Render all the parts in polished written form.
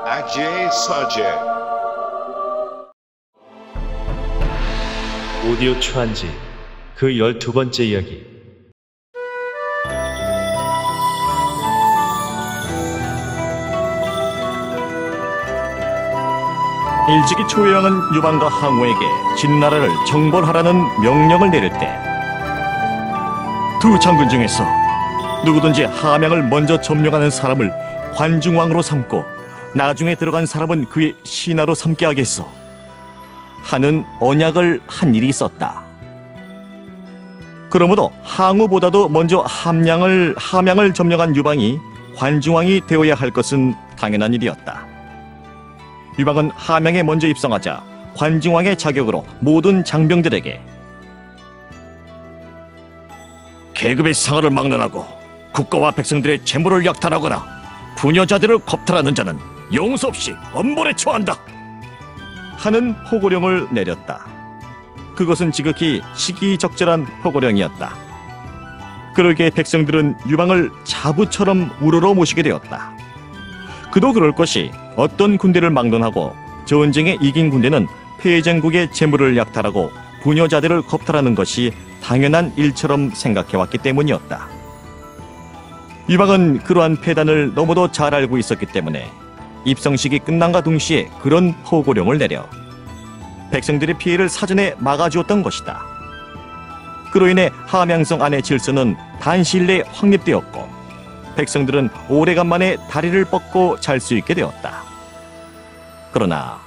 악재의 서재. 오디오 초안지 그 12번째 이야기. 일찍이 초여왕은 유방과 항우에게 진나라를 정벌하라는 명령을 내릴 때 두 장군 중에서 누구든지 함양을 먼저 점령하는 사람을 관중왕으로 삼고 나중에 들어간 사람은 그의 신하로 삼게 하겠소 하는 언약을 한 일이 있었다. 그러므로 항우보다도 먼저 함양을 점령한 유방이 관중왕이 되어야 할 것은 당연한 일이었다. 유방은 함양에 먼저 입성하자 관중왕의 자격으로 모든 장병들에게 계급의 상하를 막론하고 국가와 백성들의 재물을 약탈하거나 부녀자들을 겁탈하는 자는 용서 없이 엄벌에 처한다 하는 포고령을 내렸다. 그것은 지극히 시기적절한 포고령이었다. 그러기에 백성들은 유방을 자부처럼 우러러 모시게 되었다. 그도 그럴 것이 어떤 군대를 막론하고 전쟁에 이긴 군대는 패전국의 재물을 약탈하고 부녀자들을 겁탈하는 것이 당연한 일처럼 생각해왔기 때문이었다. 유방은 그러한 패단을 너무도 잘 알고 있었기 때문에 입성식이 끝난과 동시에 그런 포고령을 내려 백성들의 피해를 사전에 막아주었던 것이다. 그로 인해 함양성 안의 질서는 단시일 내에 확립되었고 백성들은 오래간만에 다리를 뻗고 잘 수 있게 되었다. 그러나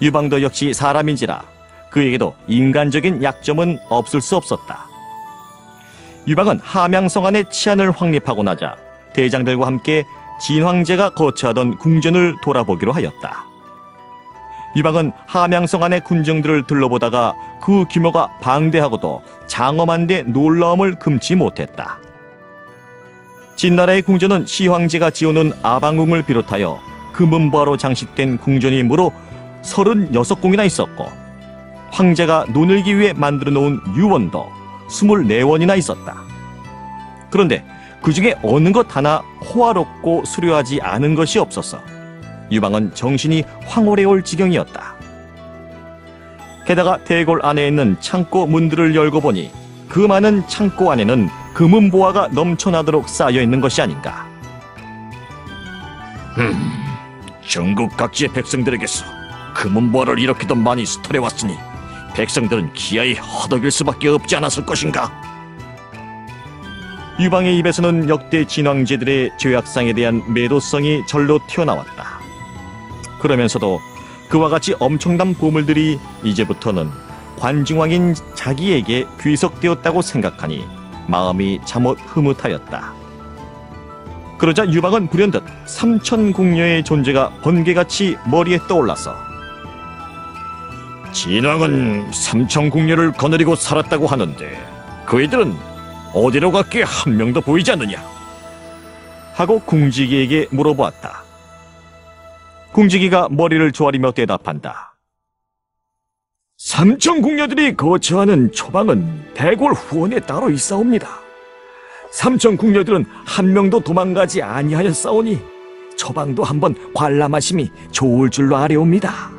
유방도 역시 사람인지라 그에게도 인간적인 약점은 없을 수 없었다. 유방은 함양성 안의 치안을 확립하고 나자 대장들과 함께 진황제가 거처하던 궁전을 돌아보기로 하였다. 유방은 함양성 안의 군정들을 둘러보다가 그 규모가 방대하고도 장엄한 데 놀라움을 금치 못했다. 진나라의 궁전은 시황제가 지어놓은 아방궁을 비롯하여 금은보화로 장식된 궁전이 무려 36궁이나 있었고 황제가 논을기 위해 만들어 놓은 유원도 24원이나 있었다. 그런데 그 중에 어느 것 하나 호화롭고 수려하지 않은 것이 없어서 유방은 정신이 황홀해올 지경이었다. 게다가 대궐 안에 있는 창고 문들을 열고 보니 그 많은 창고 안에는 금은보화가 넘쳐나도록 쌓여 있는 것이 아닌가. 전국 각지의 백성들에게서 금은보화를 이렇게도 많이 수탈해왔으니 백성들은 기아에 허덕일 수밖에 없지 않았을 것인가. 유방의 입에서는 역대 진왕제들의 죄악상에 대한 매도성이 절로 튀어나왔다. 그러면서도 그와 같이 엄청난 보물들이 이제부터는 관중왕인 자기에게 귀속되었다고 생각하니 마음이 잠옷 흐뭇하였다. 그러자 유방은 불현듯 삼천궁녀의 존재가 번개같이 머리에 떠올라서 진왕은 삼천궁녀를 거느리고 살았다고 하는데 그이들은 어디로 갔기에 한 명도 보이지 않느냐 하고 궁지기에게 물어보았다. 궁지기가 머리를 조아리며 대답한다. 삼천궁녀들이 거처하는 초방은 대궐 후원에 따로 있사옵니다. 삼천궁녀들은 한 명도 도망가지 아니하였사오니 초방도 한번 관람하심이 좋을 줄로 아뢰옵니다.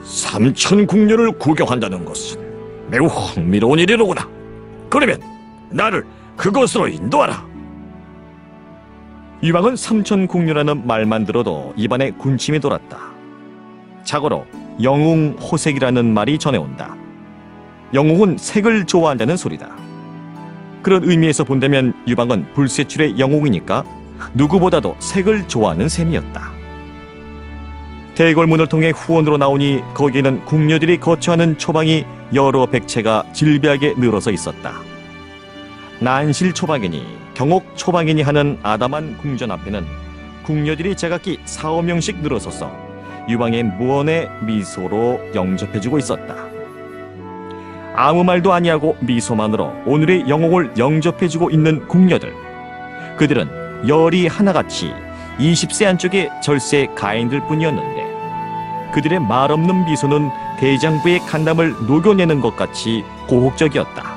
삼천궁녀를 구경한다는 것은 매우 흥미로운 일이로구나. 그러면 나를 그곳으로 인도하라. 유방은 삼천궁녀라는 말만 들어도 입안에 군침이 돌았다. 자고로 영웅호색이라는 말이 전해온다. 영웅은 색을 좋아한다는 소리다. 그런 의미에서 본다면 유방은 불세출의 영웅이니까 누구보다도 색을 좋아하는 셈이었다. 대궐문을 통해 후원으로 나오니 거기에는 궁녀들이 거처하는 초방이 여러 백채가 질비하게 늘어서 있었다. 난실 초방이니 경옥 초방이니 하는 아담한 궁전 앞에는 궁녀들이 제각기 4~5명씩 늘어서서 유방의 무언의 미소로 영접해주고 있었다. 아무 말도 아니하고 미소만으로 오늘의 영웅을 영접해주고 있는 궁녀들. 그들은 열이 하나같이 20세 안쪽의 절세 가인들 뿐이었는데 그들의 말없는 미소는 대장부의 간담을 녹여내는 것 같이 고혹적이었다.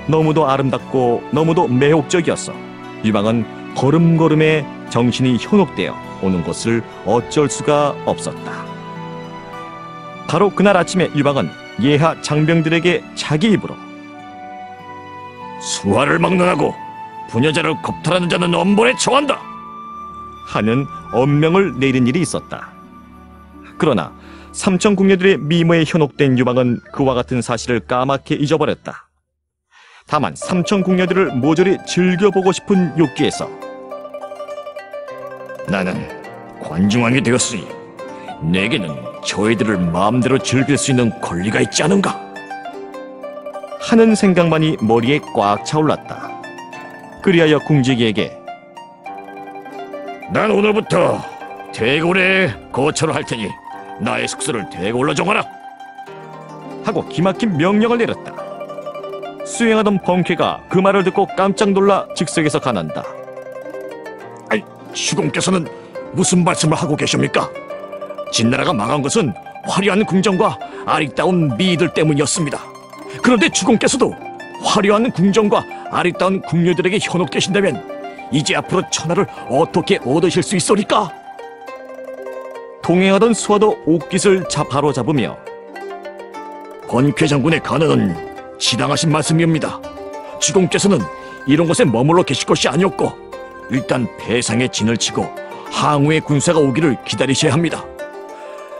너무도 아름답고 너무도 매혹적이었어 유방은 걸음걸음에 정신이 현혹되어 오는 것을 어쩔 수가 없었다. 바로 그날 아침에 유방은 예하 장병들에게 자기 입으로 수하를 막론하고 부녀자를 겁탈하는 자는 엄벌에 처한다 하는 엄명을 내린 일이 있었다. 그러나 삼천 궁녀들의 미모에 현혹된 유방은 그와 같은 사실을 까맣게 잊어버렸다. 다만 삼천 궁녀들을 모조리 즐겨보고 싶은 욕기에서 나는 관중왕이 되었으니 내게는 저희들을 마음대로 즐길 수 있는 권리가 있지 않은가? 하는 생각만이 머리에 꽉 차올랐다. 그리하여 궁지기에게 난 오늘부터 대궐에 거처를 할 테니 나의 숙소를 대궐로 정하라 하고 기막힌 명령을 내렸다. 수행하던 벙케가 그 말을 듣고 깜짝 놀라 즉석에서 가난다. 아이, 주공께서는 무슨 말씀을 하고 계십니까? 진나라가 망한 것은 화려한 궁정과 아리따운 미들 때문이었습니다. 그런데 주공께서도 화려한 궁정과 아리따운 궁녀들에게 현혹되신다면 이제 앞으로 천하를 어떻게 얻으실 수 있소리까? 동행하던 수하도 옥깃을 바로 잡으며 권쾌 장군의 간언은 지당하신 말씀입니다. 주공께서는 이런 곳에 머물러 계실 것이 아니었고 일단 배상에 진을 치고 항우의 군사가 오기를 기다리셔야 합니다.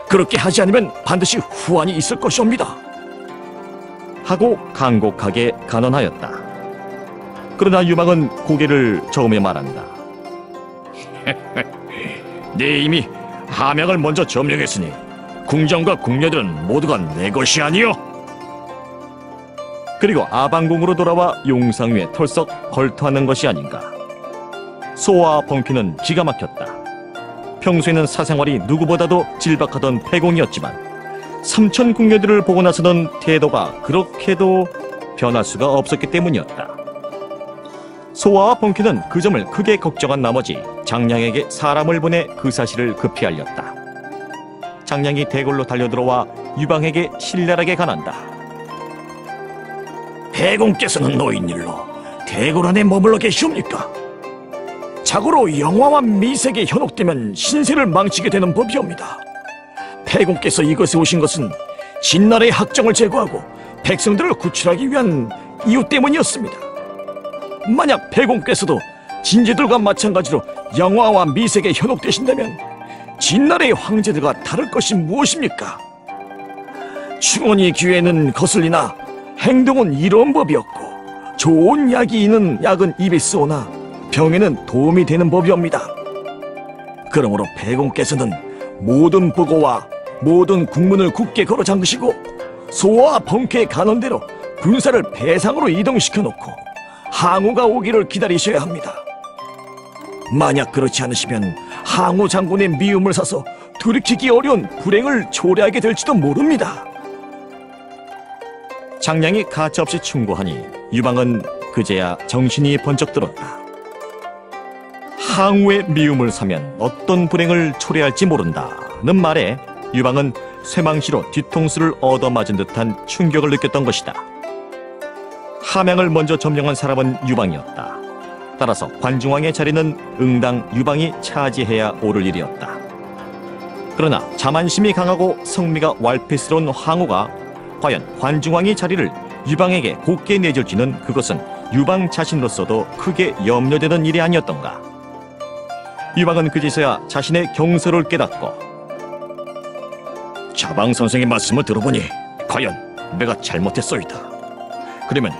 그렇게 하지 않으면 반드시 후환이 있을 것이옵니다. 하고 간곡하게 간언하였다. 그러나 유방은 고개를 저으며 말한다. 내 이미 하명을 먼저 점령했으니 궁정과 궁녀들은 모두가 내 것이 아니오. 그리고 아방궁으로 돌아와 용상 위에 털썩 걸터하는 것이 아닌가. 소와 벙키는 기가 막혔다. 평소에는 사생활이 누구보다도 질박하던 패공이었지만 삼천 궁녀들을 보고 나서는 태도가 그렇게도 변할 수가 없었기 때문이었다. 소와 벙키는 그 점을 크게 걱정한 나머지 장량에게 사람을 보내 그 사실을 급히 알렸다. 장량이 대궐로 달려들어와 유방에게 신랄하게 간한다. 대공께서는 노인일로 대궐 안에 머물러 계시옵니까? 자고로 영화와 미색에 현혹되면 신세를 망치게 되는 법이옵니다. 대공께서 이것에 오신 것은 진나라의 학정을 제거하고 백성들을 구출하기 위한 이유 때문이었습니다. 만약 대공께서도 진제들과 마찬가지로 영화와 미색에 현혹되신다면 진나라의 황제들과 다를 것이 무엇입니까? 충원이 기회는 거슬리나 행동은 이런 법이었고 좋은 약이 있는 약은 입에 쓰오나 병에는 도움이 되는 법이옵니다. 그러므로 배공께서는 모든 보고와 모든 국문을 굳게 걸어 잠그시고 소와 벙케의 간언대로 군사를 배상으로 이동시켜 놓고 항우가 오기를 기다리셔야 합니다. 만약 그렇지 않으시면 항우 장군의 미움을 사서 돌이키기 어려운 불행을 초래하게 될지도 모릅니다. 장량이 가차없이 충고하니 유방은 그제야 정신이 번쩍 들었다. 항우의 미움을 사면 어떤 불행을 초래할지 모른다는 말에 유방은 쇠망시로 뒤통수를 얻어맞은 듯한 충격을 느꼈던 것이다. 함양을 먼저 점령한 사람은 유방이었다. 따라서 관중왕의 자리는 응당 유방이 차지해야 옳을 일이었다. 그러나 자만심이 강하고 성미가 왈패스러운 항우가 과연 관중왕의 자리를 유방에게 곱게 내줄지는 그것은 유방 자신으로서도 크게 염려되던 일이 아니었던가. 유방은 그제서야 자신의 경솔을 깨닫고 자방 선생의 말씀을 들어보니 과연 내가 잘못했소이다. 그러면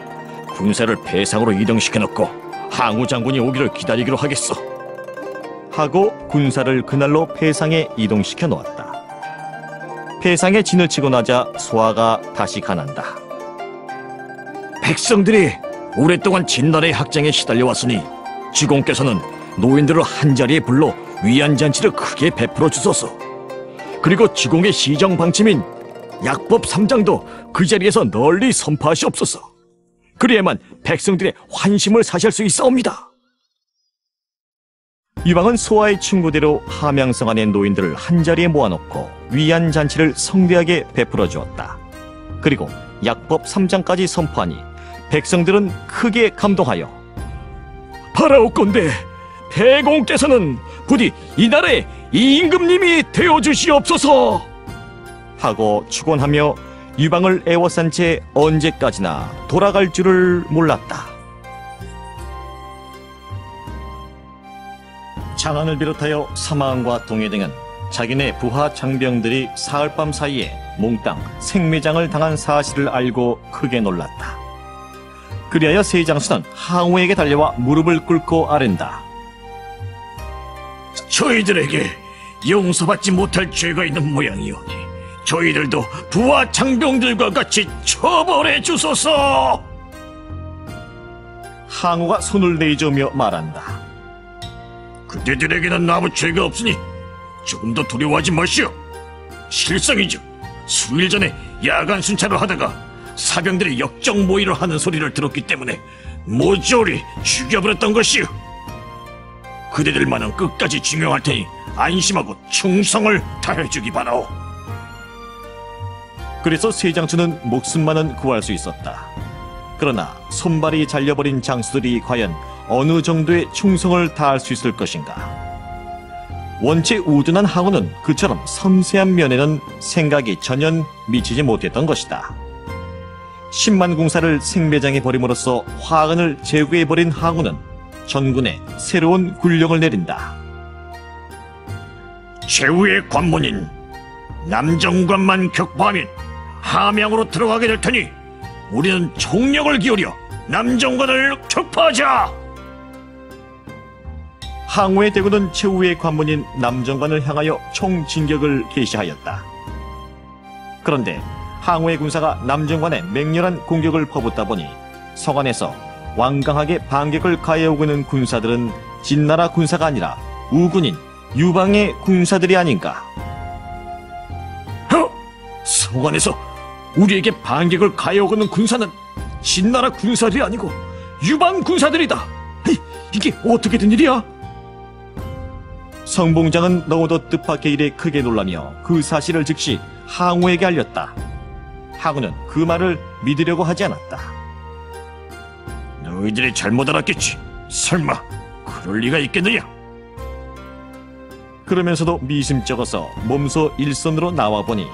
군사를 배상으로 이동시켜놓고 항우 장군이 오기를 기다리기로 하겠소. 하고 군사를 그날로 패상에 이동시켜 놓았다. 패상에 진을 치고 나자 소아가 다시 가난다. 백성들이 오랫동안 진나라의 학장에 시달려왔으니 주공께서는 노인들을 한자리에 불러 위안잔치를 크게 베풀어 주소서. 그리고 주공의 시정 방침인 약법 3장도 그 자리에서 널리 선포하시옵소서. 그래야만 백성들의 환심을 사실 수 있사옵니다. 유방은 소아의 충고대로 함양성 안의 노인들을 한자리에 모아놓고 위안잔치를 성대하게 베풀어 주었다. 그리고 약법 3장까지 선포하니 백성들은 크게 감동하여 바라옵건대 폐공께서는 부디 이 나라의 임금님이 되어주시옵소서. 하고 축원하며 유방을 애워싼 채 언제까지나 돌아갈 줄을 몰랐다. 장안을 비롯하여 서마은과 동해 등은 자기네 부하 장병들이 사흘밤 사이에 몽땅 생매장을 당한 사실을 알고 크게 놀랐다. 그리하여 세장수는 항우에게 달려와 무릎을 꿇고 아랜다. 저희들에게 용서받지 못할 죄가 있는 모양이오니 저희들도 부하 장병들과 같이 처벌해 주소서. 항우가 손을 내저으며 말한다. 그대들에게는 아무 죄가 없으니 조금 더 두려워하지 마시오. 실상이죠, 수일 전에 야간 순찰을 하다가 사병들이 역적 모의를 하는 소리를 들었기 때문에 모조리 죽여버렸던 것이오. 그대들만은 끝까지 증명할 테니 안심하고 충성을 다해주기 바라오. 그래서 세 장수는 목숨만은 구할 수 있었다. 그러나 손발이 잘려버린 장수들이 과연 어느 정도의 충성을 다할 수 있을 것인가? 원체 우둔한 항우는 그처럼 섬세한 면에는 생각이 전혀 미치지 못했던 것이다. 10만 궁사를 생매장에 버림으로써 화근을 제거해버린 항우는 전군에 새로운 군령을 내린다. 최후의 관문인 남정관만 격파하면 함양으로 들어가게 될 테니 우리는 총력을 기울여 남정관을 격파하자. 항우의 대군은 최후의 관문인 남정관을 향하여 총진격을 개시하였다. 그런데 항우의 군사가 남정관에 맹렬한 공격을 퍼붓다 보니 서관에서 완강하게 반격을 가해오고 있는 군사들은 진나라 군사가 아니라 우군인 유방의 군사들이 아닌가. 서관에서 우리에게 반격을 가해오고 있는 군사는 진나라 군사들이 아니고 유방 군사들이다. 이게 어떻게 된 일이야? 성봉장은 너무도 뜻밖의 일에 크게 놀라며 그 사실을 즉시 항우에게 알렸다. 항우는 그 말을 믿으려고 하지 않았다. 너희들이 잘못 알았겠지. 설마 그럴 리가 있겠느냐? 그러면서도 미심쩍어서 몸소 일선으로 나와보니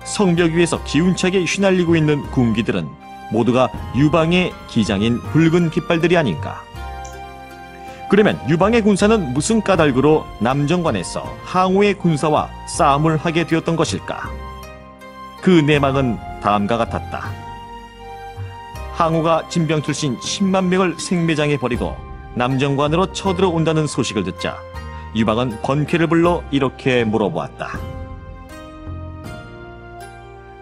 성벽 위에서 기운차게 휘날리고 있는 군기들은 모두가 유방의 기장인 붉은 깃발들이 아닌가. 그러면 유방의 군사는 무슨 까닭으로 남정관에서 항우의 군사와 싸움을 하게 되었던 것일까? 그 내막은 다음과 같았다. 항우가 진병 출신 10만 명을 생매장에 버리고 남정관으로 쳐들어온다는 소식을 듣자 유방은 번쾌를 불러 이렇게 물어보았다.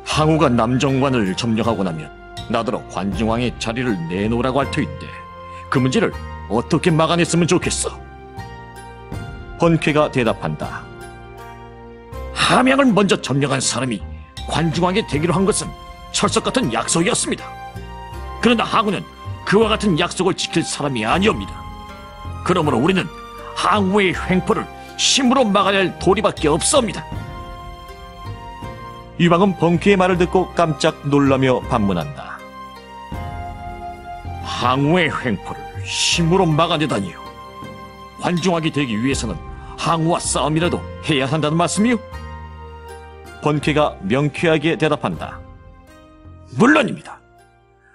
항우가 남정관을 점령하고 나면 나더러 관중왕의 자리를 내놓으라고 할 터인데 그 문제를 어떻게 막아냈으면 좋겠어? 번쾌가 대답한다. 함양을 먼저 점령한 사람이 관중왕에 되기로 한 것은 철석 같은 약속이었습니다. 그러나 항우는 그와 같은 약속을 지킬 사람이 아니옵니다. 그러므로 우리는 항우의 횡포를 힘으로 막아야 할 도리밖에 없습니다. 유방은 번쾌의 말을 듣고 깜짝 놀라며 반문한다. 항우의 횡포를 힘으로 막아내다니요. 관중왕이 되기 위해서는 항우와 싸움이라도 해야 한다는 말씀이요? 번쾌가 명쾌하게 대답한다. 물론입니다.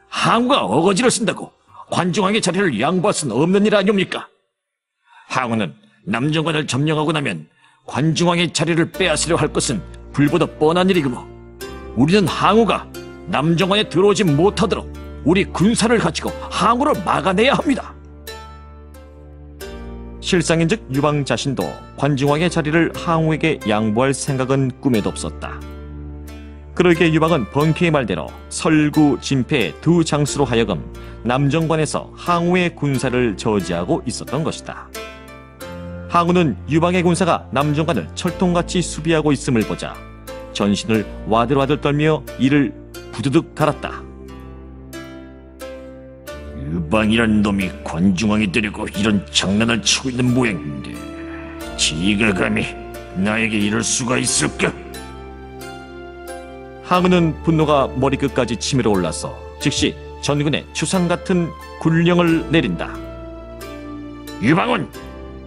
항우가 어거지를 쓴다고 관중왕의 자리를 양보할 수는 없는 일 아니옵니까? 항우는 남정관을 점령하고 나면 관중왕의 자리를 빼앗으려 할 것은 불보다 뻔한 일이고 우리는 항우가 남정관에 들어오지 못하도록 우리 군사를 가지고 항우를 막아내야 합니다. 실상인즉 유방 자신도 관중왕의 자리를 항우에게 양보할 생각은 꿈에도 없었다. 그러기에 유방은 번쾌의 말대로 설구, 진패 두 장수로 하여금 남정관에서 항우의 군사를 저지하고 있었던 것이다. 항우는 유방의 군사가 남정관을 철통같이 수비하고 있음을 보자 전신을 와들와들 떨며 이를 부두둑 갈았다. 유방이란 놈이 관중왕이 되려고 이런 장난을 치고 있는 모양인데 지가 감히 나에게 이럴 수가 있을까? 항우는 분노가 머리끝까지 치밀어 올라서 즉시 전군에 추상 같은 군령을 내린다. 유방은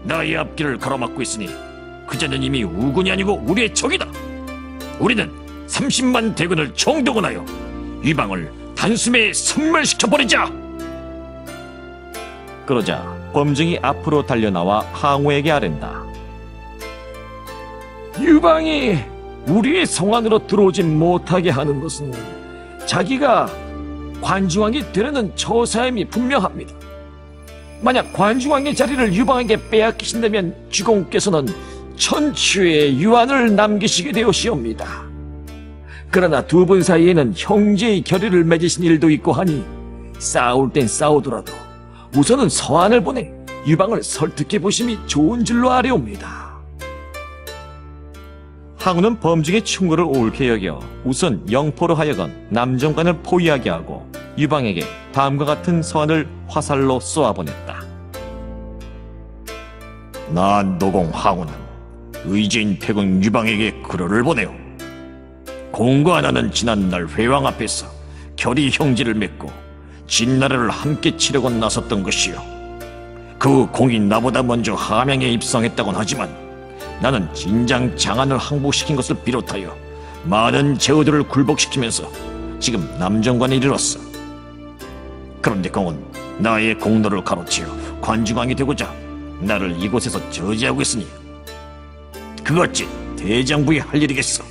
나의 앞길을 가로막고 있으니 그자는 이미 우군이 아니고 우리의 적이다. 우리는 30만 대군을 총동원하여 이방을 단숨에 섬멸시켜버리자. 그러자 범증이 앞으로 달려나와 항우에게 아랜다. 유방이 우리의 성 안으로 들어오지 못하게 하는 것은 자기가 관중왕이 되려는 처사임이 분명합니다. 만약 관중왕의 자리를 유방에게 빼앗기신다면 주공께서는 천추의 유안을 남기시게 되었시옵니다. 그러나 두 분 사이에는 형제의 결의를 맺으신 일도 있고 하니 싸울 땐 싸우더라도 우선은 서한을 보내 유방을 설득해 보심이 좋은 줄로 아뢰옵니다. 항우는 범증의 충고를 옳게 여겨 우선 영포로 하여금 남정관을 포위하게 하고 유방에게 다음과 같은 서한을 화살로 쏘아보냈다. 나 노공 항우는 의제인 태군 유방에게 글을 보내오. 공과 나는 지난날 회왕 앞에서 결의 형제를 맺고 진나라를 함께 치려고 나섰던 것이요. 그 공이 나보다 먼저 함양에 입성했다곤 하지만 나는 진장 장안을 항복시킨 것을 비롯하여 많은 제후들을 굴복시키면서 지금 남정관에 이르렀어. 그런데 공은 나의 공로를 가로채어 관중왕이 되고자 나를 이곳에서 저지하고 있으니 그것이 대장부의 할 일이겠어.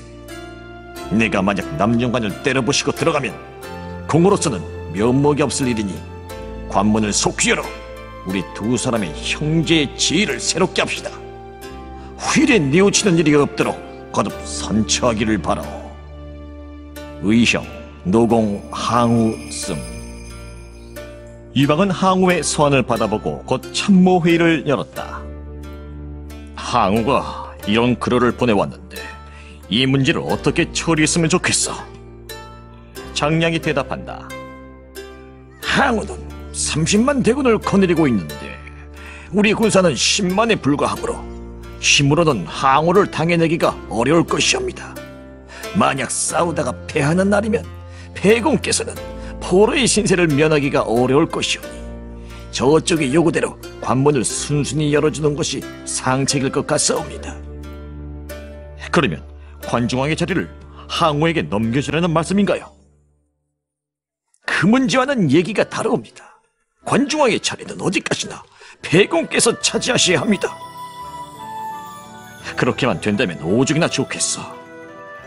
내가 만약 남정관을 때려부시고 들어가면 공으로서는 면목이 없을 일이니 관문을 속히 열어 우리 두 사람의 형제의 지위를 새롭게 합시다. 휠에 뉘우치는 일이 없도록 거듭 선처하기를 바라오. 의형 노공 항우 씀. 유방은 항우의 서한을 받아보고 곧 참모회의를 열었다. 항우가 이런 글을 보내왔는데 이 문제를 어떻게 처리했으면 좋겠어? 장량이 대답한다. 항우는 30만 대군을 거느리고 있는데 우리 군사는 10만에 불과하므로 힘으로는 항우를 당해내기가 어려울 것이옵니다. 만약 싸우다가 패하는 날이면 패공께서는 포로의 신세를 면하기가 어려울 것이오니 저쪽의 요구대로 관문을 순순히 열어주는 것이 상책일 것 같사옵니다. 그러면 관중왕의 자리를 항우에게 넘겨주라는 말씀인가요? 그 문제와는 얘기가 다르옵니다. 관중왕의 자리는 어디까지나 패공께서 차지하셔야 합니다. 그렇게만 된다면 오죽이나 좋겠어.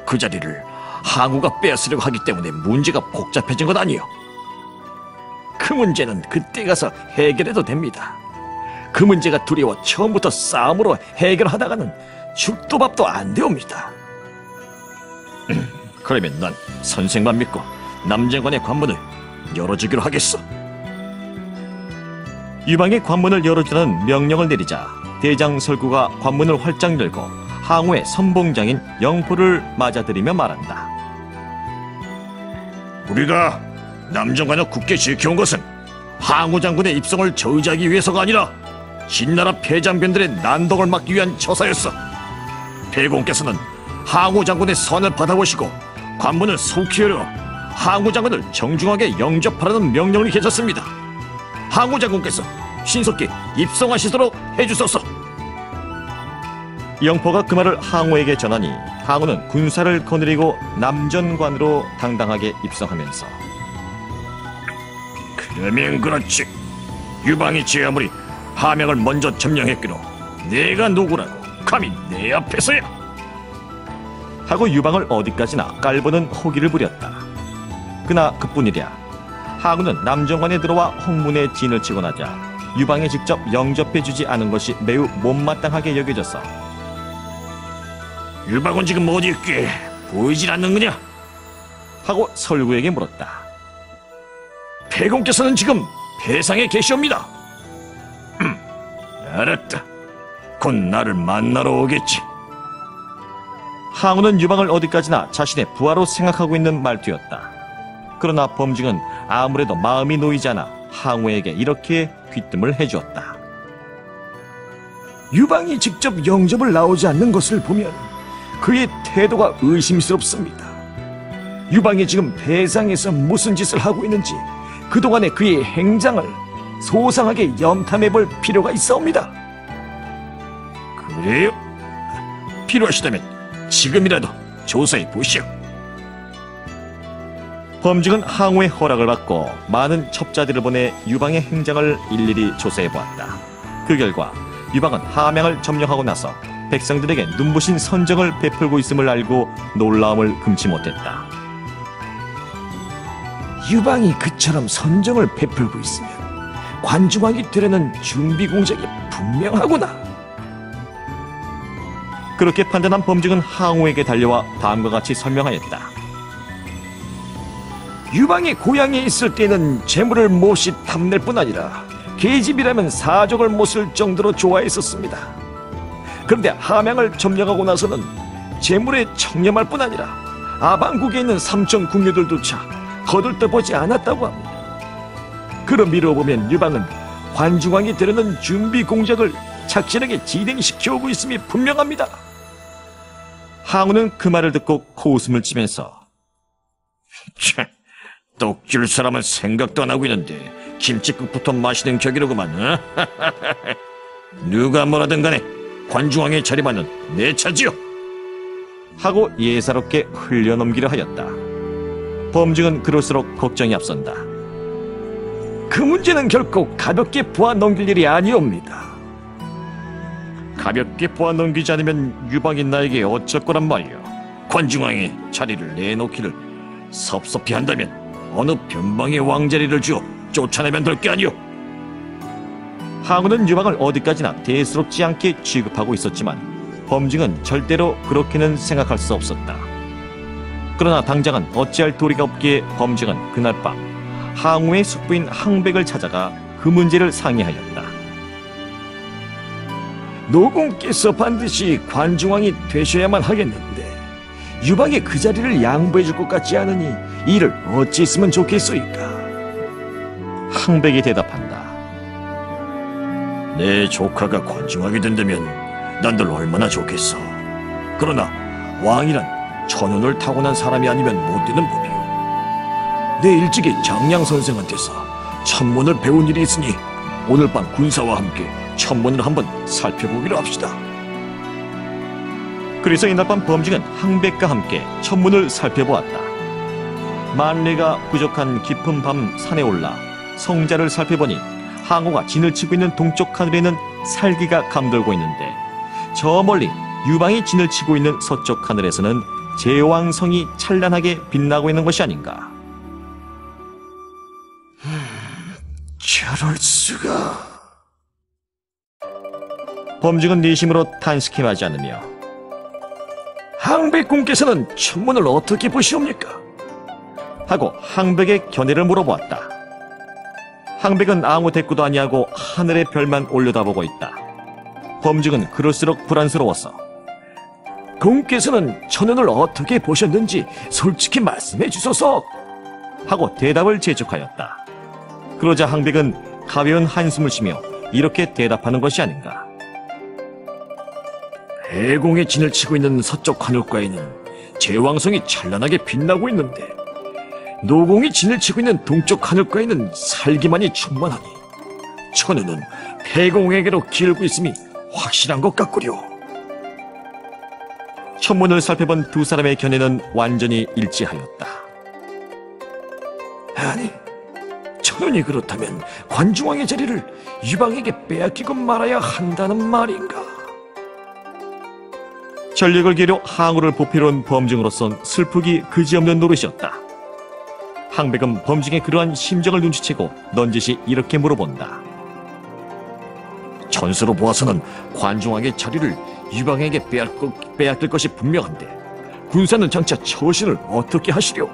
그 자리를 항우가 빼앗으려고 하기 때문에 문제가 복잡해진 것 아니요. 그 문제는 그때 가서 해결해도 됩니다. 그 문제가 두려워 처음부터 싸움으로 해결하다가는 죽도 밥도 안 되옵니다. 그러면 난 선생만 믿고 남정관의 관문을 열어주기로 하겠어. 유방의 관문을 열어주라는 명령을 내리자 대장 설구가 관문을 활짝 열고 항우의 선봉장인 영포를 맞아들이며 말한다. 우리가 남정관을 굳게 지켜온 것은 항우 장군의 입성을 저지하기 위해서가 아니라 진나라 패장변들의 난동을 막기 위한 처사였어. 패공께서는 항우 장군의 선을 받아보시고 관문을 속히 열어 항우 장군을 정중하게 영접하라는 명령을 계셨습니다. 항우 장군께서 신속히 입성하시도록 해주소서. 영포가 그 말을 항우에게 전하니 항우는 군사를 거느리고 남전관으로 당당하게 입성하면서 그러면 그렇지. 유방이 제 아무리 함양을 먼저 점령했기로 내가 누구라고 감히 내 앞에서야. 하고 유방을 어디까지나 깔보는 호기를 부렸다. 그나 그뿐이랴. 항우는 남정관에 들어와 홍문에 진을 치고 나자 유방에 직접 영접해주지 않은 것이 매우 못마땅하게 여겨져서 유방은 지금 어디 있게 보이질 않는 거냐? 하고 설구에게 물었다. 패공께서는 지금 배상에 계시옵니다. 알았다. 곧 나를 만나러 오겠지. 항우는 유방을 어디까지나 자신의 부하로 생각하고 있는 말투였다. 그러나 범증은 아무래도 마음이 놓이지 않아 항우에게 이렇게 귀뜸을 해주었다. 유방이 직접 영접을 나오지 않는 것을 보면 그의 태도가 의심스럽습니다. 유방이 지금 배상에서 무슨 짓을 하고 있는지 그동안의 그의 행장을 소상하게 염탐해 볼 필요가 있사옵니다. 그래요? 필요하시다면 지금이라도 조사해 보시오. 범직은 항우의 허락을 받고 많은 첩자들을 보내 유방의 행장을 일일이 조사해 보았다. 그 결과 유방은 함양을 점령하고 나서 백성들에게 눈부신 선정을 베풀고 있음을 알고 놀라움을 금치 못했다. 유방이 그처럼 선정을 베풀고 있으면 관중왕이 되려는 준비 공작이 분명하구나. 그렇게 판단한 범직은 항우에게 달려와 다음과 같이 설명하였다. 유방이 고향에 있을 때는 재물을 몹시 탐낼 뿐 아니라 계집이라면 사족을 못 쓸 정도로 좋아했었습니다. 그런데 함양을 점령하고 나서는 재물에 청렴할 뿐 아니라 아방국에 있는 삼천 궁녀들조차 거들떠보지 않았다고 합니다. 그런 미로 보면 유방은 관중왕이 되려는 준비 공작을 착실하게 진행시켜오고 있음이 분명합니다. 항우는 그 말을 듣고 코웃음을 치면서 떡줄 사람은 생각도 안 하고 있는데 김치국부터 마시는 격이로구만. 어? 누가 뭐라든 간에 관중왕의 자리만은 내 차지요. 하고 예사롭게 흘려넘기려 하였다. 범직은 그럴수록 걱정이 앞선다. 그 문제는 결코 가볍게 보아 넘길 일이 아니옵니다. 가볍게 보아 넘기지 않으면 유방인 나에게 어쩔 거란 말이오. 관중왕의 자리를 내놓기를 섭섭해 한다면 어느 변방의 왕자리를 주어 쫓아내면 될 게 아니오. 항우는 유방을 어디까지나 대수롭지 않게 취급하고 있었지만 범직은 절대로 그렇게는 생각할 수 없었다. 그러나 당장은 어찌할 도리가 없기에 범직은 그날 밤 항우의 숙부인 항백을 찾아가 그 문제를 상의하였다. 노공께서 반드시 관중왕이 되셔야만 하겠는데 유방이 그 자리를 양보해 줄 것 같지 않으니 이를 어찌 했으면 좋겠소이까? 항백이 대답한다. 내 조카가 관중왕이 된다면 난들 얼마나 좋겠어. 그러나 왕이란 천운을 타고난 사람이 아니면 못 되는 법이오. 내 일찍이 장량 선생한테서 천문을 배운 일이 있으니 오늘 밤 군사와 함께 천문을 한번 살펴보기로 합시다. 그래서 이날 밤 범직은 항백과 함께 천문을 살펴보았다. 만리가 부족한 깊은 밤 산에 올라 성자를 살펴보니 항우가 진을 치고 있는 동쪽 하늘에는 살기가 감돌고 있는데 저 멀리 유방이 진을 치고 있는 서쪽 하늘에서는 제왕성이 찬란하게 빛나고 있는 것이 아닌가. 저럴 수가. 범직은 내심으로 탄식해하지 않으며 항백공께서는 천문을 어떻게 보시옵니까? 하고 항백의 견해를 물어보았다. 항백은 아무 대꾸도 아니하고 하늘의 별만 올려다보고 있다. 범직은 그럴수록 불안스러워서 공께서는 천운을 어떻게 보셨는지 솔직히 말씀해 주소서 하고 대답을 재촉하였다. 그러자 항백은 가벼운 한숨을 쉬며 이렇게 대답하는 것이 아닌가. 해공의 진을 치고 있는 서쪽 하늘가에는 제왕성이 찬란하게 빛나고 있는데 노공이 진을 치고 있는 동쪽 하늘가에는 살기만이 충만하니 천운은 해공에게로 기울고 있음이 확실한 것 같구려. 천문을 살펴본 두 사람의 견해는 완전히 일치하였다. 아니, 천운이 그렇다면 관중왕의 자리를 유방에게 빼앗기고 말아야 한다는 말인가? 전력을 기울여 항우를 보필해 온 범증으로선 슬프기 그지없는 노릇이었다. 항백은 범증의 그러한 심정을 눈치채고 넌지시 이렇게 물어본다. 전수로 보아서는 관중왕의 자리를 유방에게 빼앗길 것이 분명한데 군사는 장차 처신을 어떻게 하시려?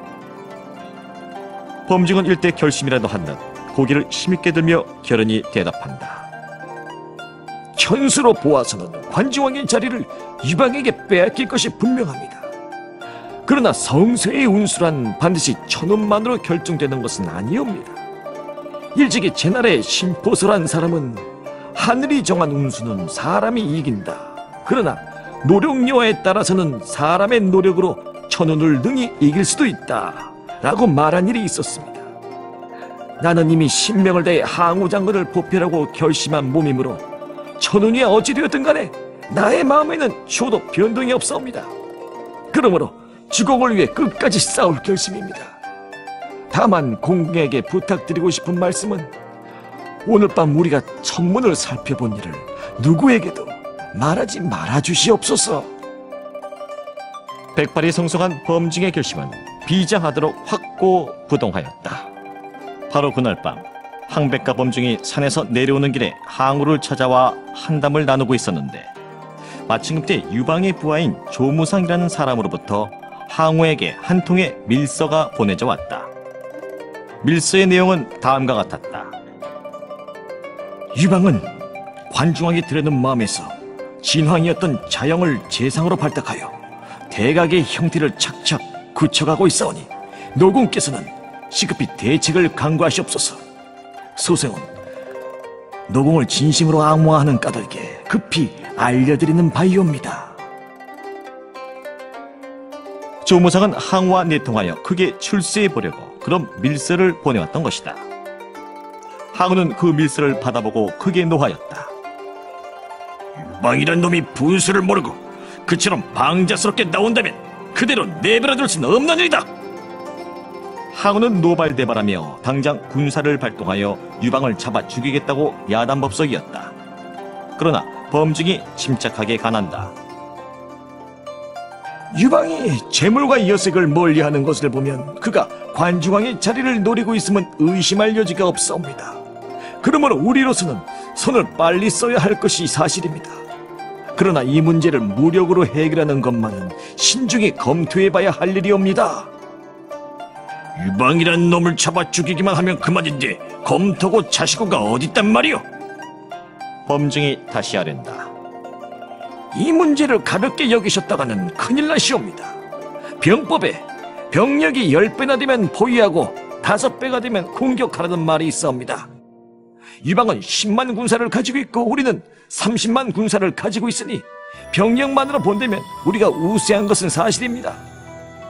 범증은 일대 결심이라도 한 듯 고개를 힘있게 들며 결연히 대답한다. 현수로 보아서는 관중왕의 자리를 유방에게 빼앗길 것이 분명합니다. 그러나 성세의 운수란 반드시 천운만으로 결정되는 것은 아니옵니다. 일찍이 제나라의 심포설한 사람은 하늘이 정한 운수는 사람이 이긴다. 그러나 노력여하에 따라서는 사람의 노력으로 천운을 능히 이길 수도 있다. 라고 말한 일이 있었습니다. 나는 이미 신명을 다해 항우 장군을 보필하고 결심한 몸이므로 천운이 어찌되었든 간에 나의 마음에는 초도 변동이 없사옵니다. 그러므로 주공을 위해 끝까지 싸울 결심입니다. 다만 공공에게 부탁드리고 싶은 말씀은 오늘 밤 우리가 천문을 살펴본 일을 누구에게도 말하지 말아주시옵소서. 백발이 성성한 범증의 결심은 비장하도록 확고부동하였다. 바로 그날 밤 항백과 범증이 산에서 내려오는 길에 항우를 찾아와 한담을 나누고 있었는데 마침 그때 유방의 부하인 조무상이라는 사람으로부터 항우에게 한 통의 밀서가 보내져 왔다. 밀서의 내용은 다음과 같았다. 유방은 관중왕이 들여는 마음에서 진황이었던 자영을 재상으로 발탁하여 대각의 형태를 착착 굳혀가고 있사오니 노공께서는 시급히 대책을 강구하시옵소서. 소생은 노공을 진심으로 앙모하는 까닭에 급히 알려드리는 바이옵니다. 조무상은 항우와 내통하여 크게 출세해보려고 그런 밀서를 보내왔던 것이다. 항우는 그 밀서를 받아보고 크게 노하였다. 유방이란 놈이 분수를 모르고 그처럼 방자스럽게 나온다면 그대로 내버려둘 수는 없는 일이다. 항우는 노발대발하며 당장 군사를 발동하여 유방을 잡아 죽이겠다고 야단법석이었다. 그러나 범증이 침착하게 간한다. 유방이 재물과 여색을 멀리하는 것을 보면 그가 관중왕의 자리를 노리고 있으면 의심할 여지가 없사옵니다. 그러므로 우리로서는 손을 빨리 써야 할 것이 사실입니다. 그러나 이 문제를 무력으로 해결하는 것만은 신중히 검토해봐야 할 일이옵니다. 유방이란 놈을 잡아 죽이기만 하면 그만인데 검토고 자시고가 어딨단 말이오? 범증이 다시 아랜다. 이 문제를 가볍게 여기셨다가는 큰일 나시옵니다. 병법에 병력이 10배나 되면 포위하고 5배가 되면 공격하라는 말이 있사옵니다. 유방은 10만 군사를 가지고 있고 우리는 30만 군사를 가지고 있으니 병력만으로 본다면 우리가 우세한 것은 사실입니다.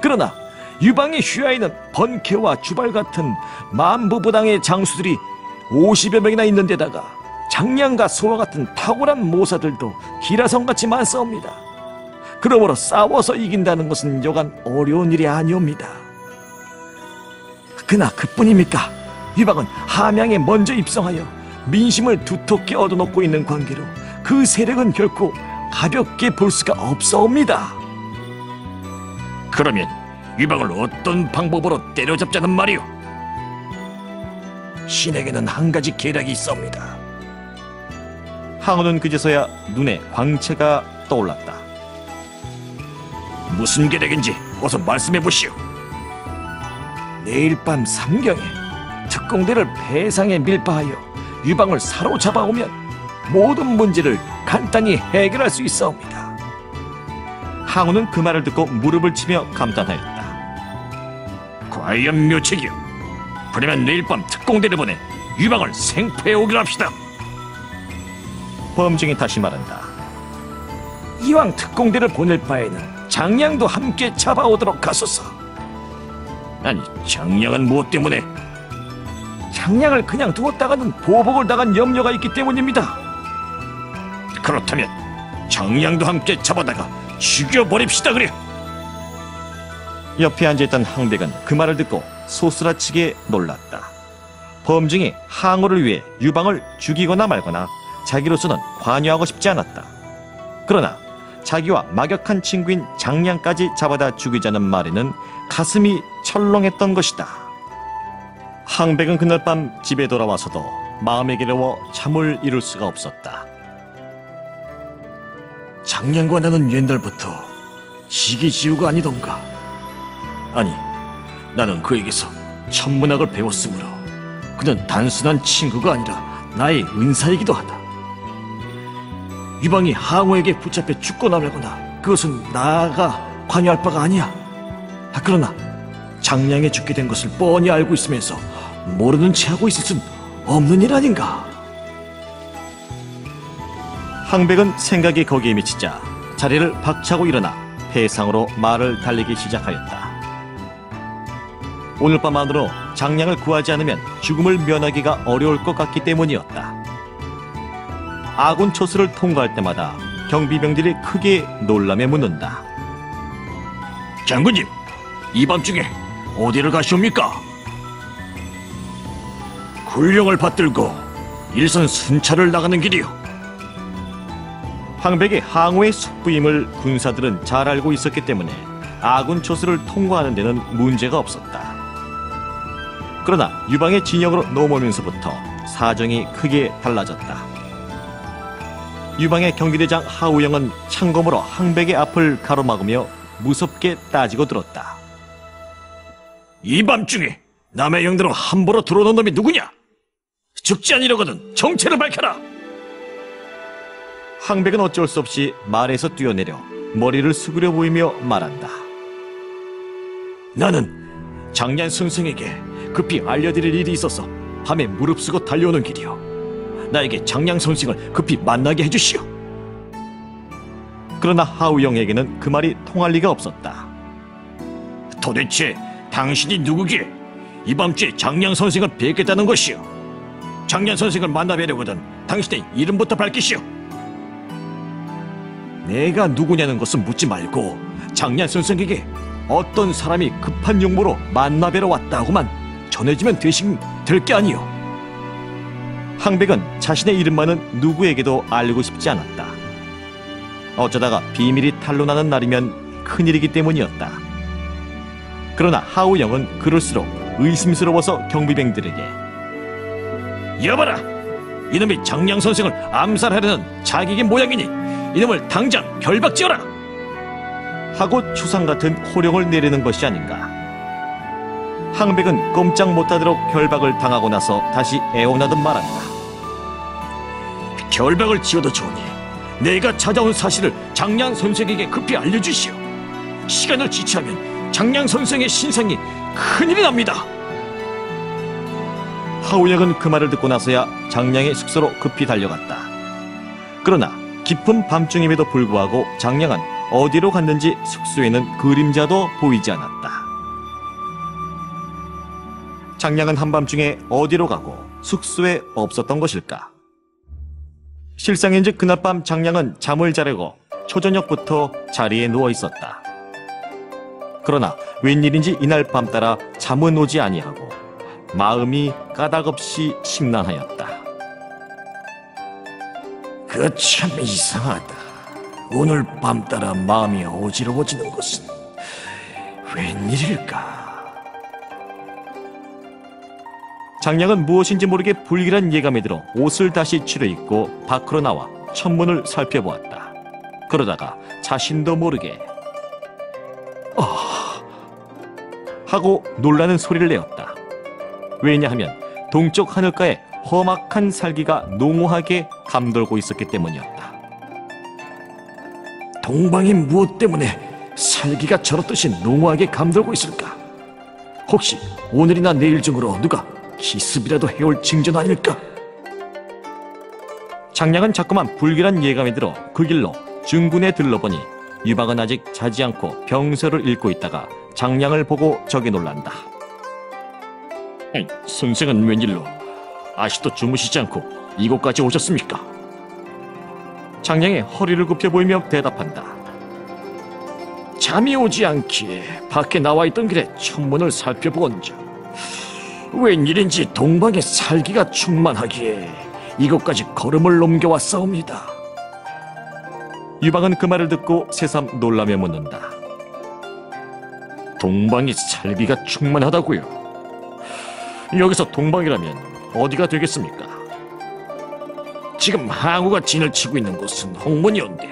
그러나 유방의 휘하에는 번케와 주발 같은 만부부당의 장수들이 50여 명이나 있는 데다가 장량과 소와 같은 탁월한 모사들도 기라성같이 많사옵니다. 그러므로 싸워서 이긴다는 것은 여간 어려운 일이 아니옵니다. 그나 그뿐입니까? 유방은 함양에 먼저 입성하여 민심을 두텁게 얻어놓고 있는 관계로 그 세력은 결코 가볍게 볼 수가 없사옵니다. 그러면 유방을 어떤 방법으로 때려잡자는 말이오? 신에게는 한 가지 계략이 있사옵니다. 항우는 그제서야 눈에 광채가 떠올랐다. 무슨 계략인지 어서 말씀해 보시오. 내일 밤 삼경에 특공대를 배상에 밀파하여 유방을 사로잡아오면 모든 문제를 간단히 해결할 수 있사옵니다. 항우는 그 말을 듣고 무릎을 치며 감탄하였다. 과연 묘책이오. 그러면 내일 밤 특공대를 보내 유방을 생포해 오기로 합시다. 범증이 다시 말한다. 이왕 특공대를 보낼 바에는 장량도 함께 잡아오도록 하소서. 아니, 장량은 무엇 때문에? 장량을 그냥 두었다가는 보복을 당한 염려가 있기 때문입니다. 그렇다면 장량도 함께 잡아다가 죽여버립시다 그래. 옆에 앉아있던 항백은 그 말을 듣고 소스라치게 놀랐다. 범증이 항우를 위해 유방을 죽이거나 말거나 자기로서는 관여하고 싶지 않았다. 그러나 자기와 막역한 친구인 장량까지 잡아다 죽이자는 말에는 가슴이 철렁했던 것이다. 항백은 그날 밤 집에 돌아와서도 마음에 괴로워 잠을 이룰 수가 없었다. 장량과 나는 옛날부터 시기지우가 아니던가. 아니, 나는 그에게서 천문학을 배웠으므로 그는 단순한 친구가 아니라 나의 은사이기도 하다. 유방이 항우에게 붙잡혀 죽거나 말거나 그것은 나가 관여할 바가 아니야. 그러나 장량에 죽게 된 것을 뻔히 알고 있으면서 모르는 채 하고 있을 순 없는 일 아닌가. 항백은 생각이 거기에 미치자 자리를 박차고 일어나 패상으로 말을 달리기 시작하였다. 오늘 밤 안으로 장량을 구하지 않으면 죽음을 면하기가 어려울 것 같기 때문이었다. 아군 초수를 통과할 때마다 경비병들이 크게 놀라며 묻는다. 장군님, 이 밤중에 어디를 가시옵니까? 군령을 받들고 일선 순찰을 나가는 길이요. 황백의 항우의 숙부임을 군사들은 잘 알고 있었기 때문에 아군 초수를 통과하는 데는 문제가 없었다. 그러나 유방의 진영으로 넘어오면서부터 사정이 크게 달라졌다. 유방의 경비대장 하우영은 창검으로 황백의 앞을 가로막으며 무섭게 따지고 들었다. 이 밤중에 남의 영대로 함부로 들어오는 놈이 누구냐? 죽지 아니려거든 정체를 밝혀라. 황백은 어쩔 수 없이 말에서 뛰어내려 머리를 숙여 보이며 말한다. 나는 장년 선생에게 급히 알려드릴 일이 있어서 밤에 무릅쓰고 달려오는 길이요. 나에게 장량 선생을 급히 만나게 해주시오. 그러나 하우영에게는 그 말이 통할 리가 없었다. 도대체 당신이 누구기에 이 밤중에 장량 선생을 뵙겠다는 것이오? 장량 선생을 만나뵈려거든 당신의 이름부터 밝히시오. 내가 누구냐는 것은 묻지 말고 장량 선생에게 어떤 사람이 급한 용무로 만나뵈러 왔다고만 전해지면 될 게 아니오. 황백은 자신의 이름만은 누구에게도 알고 싶지 않았다. 어쩌다가 비밀이 탄로나는 날이면 큰일이기 때문이었다. 그러나 하우영은 그럴수록 의심스러워서 경비병들에게 여봐라! 이놈이 장량 선생을 암살하려는 자객의 모양이니 이놈을 당장 결박지어라! 하고 추상 같은 호령을 내리는 것이 아닌가. 황백은 꼼짝 못하도록 결박을 당하고 나서 다시 애원하듯 말한다. 결박을 지어도 좋으니 내가 찾아온 사실을 장량 선생에게 급히 알려주시오. 시간을 지체하면 장량 선생의 신상이 큰일이 납니다. 하우영은 그 말을 듣고 나서야 장량의 숙소로 급히 달려갔다. 그러나 깊은 밤중임에도 불구하고 장량은 어디로 갔는지 숙소에는 그림자도 보이지 않았다. 장량은 한밤중에 어디로 가고 숙소에 없었던 것일까? 실상인즉 그날 밤 장량은 잠을 자려고 초저녁부터 자리에 누워 있었다. 그러나 웬일인지 이날 밤 따라 잠은 오지 아니하고 마음이 까닭없이 심란하였다. 그 참 이상하다. 오늘 밤 따라 마음이 어지러워지는 것은 웬일일까? 장량은 무엇인지 모르게 불길한 예감이 들어 옷을 다시 치러입고 밖으로 나와 천문을 살펴보았다. 그러다가 자신도 모르게 하고 놀라는 소리를 내었다. 왜냐하면 동쪽 하늘가에 험악한 살기가 농후하게 감돌고 있었기 때문이었다. 동방이 무엇 때문에 살기가 저렇듯이 농후하게 감돌고 있을까? 혹시 오늘이나 내일 중으로 누가 기습이라도 해올 징전 아닐까? 장량은 자꾸만 불길한 예감이 들어 그 길로 중군에 들러보니 유방은 아직 자지 않고 병서를 읽고 있다가 장량을 보고 적이 놀란다. 선생은 웬일로 아직도 주무시지 않고 이곳까지 오셨습니까? 장량이 허리를 굽혀 보이며 대답한다. 잠이 오지 않기에 밖에 나와 있던 길에 천문을 살펴본즉 웬일인지 동방에 살기가 충만하기에 이곳까지 걸음을 넘겨왔사옵니다. 유방은 그 말을 듣고 새삼 놀라며 묻는다. 동방이 살기가 충만하다고요? 여기서 동방이라면 어디가 되겠습니까? 지금 항우가 진을 치고 있는 곳은 홍문이온데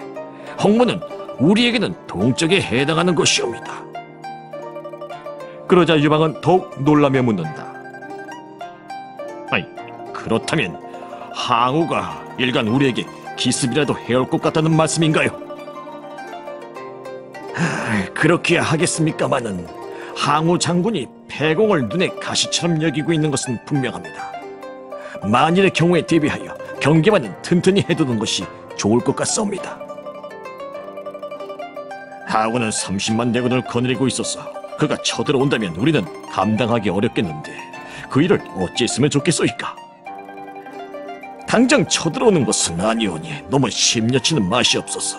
홍문은 우리에게는 동쪽에 해당하는 곳이옵니다. 그러자 유방은 더욱 놀라며 묻는다. 아니, 그렇다면 항우가 일간 우리에게 기습이라도 해올 것 같다는 말씀인가요? 그렇게 하겠습니까마는 항우 장군이 패공을 눈에 가시처럼 여기고 있는 것은 분명합니다. 만일의 경우에 대비하여 경계만은 튼튼히 해두는 것이 좋을 것 같사옵니다. 항우는 30만 대군을 거느리고 있어서 그가 쳐들어온다면 우리는 감당하기 어렵겠는데 그 일을 어찌 했으면 좋겠소이까? 당장 쳐들어오는 것은 아니오니 너무 심려치는 맛이 없어서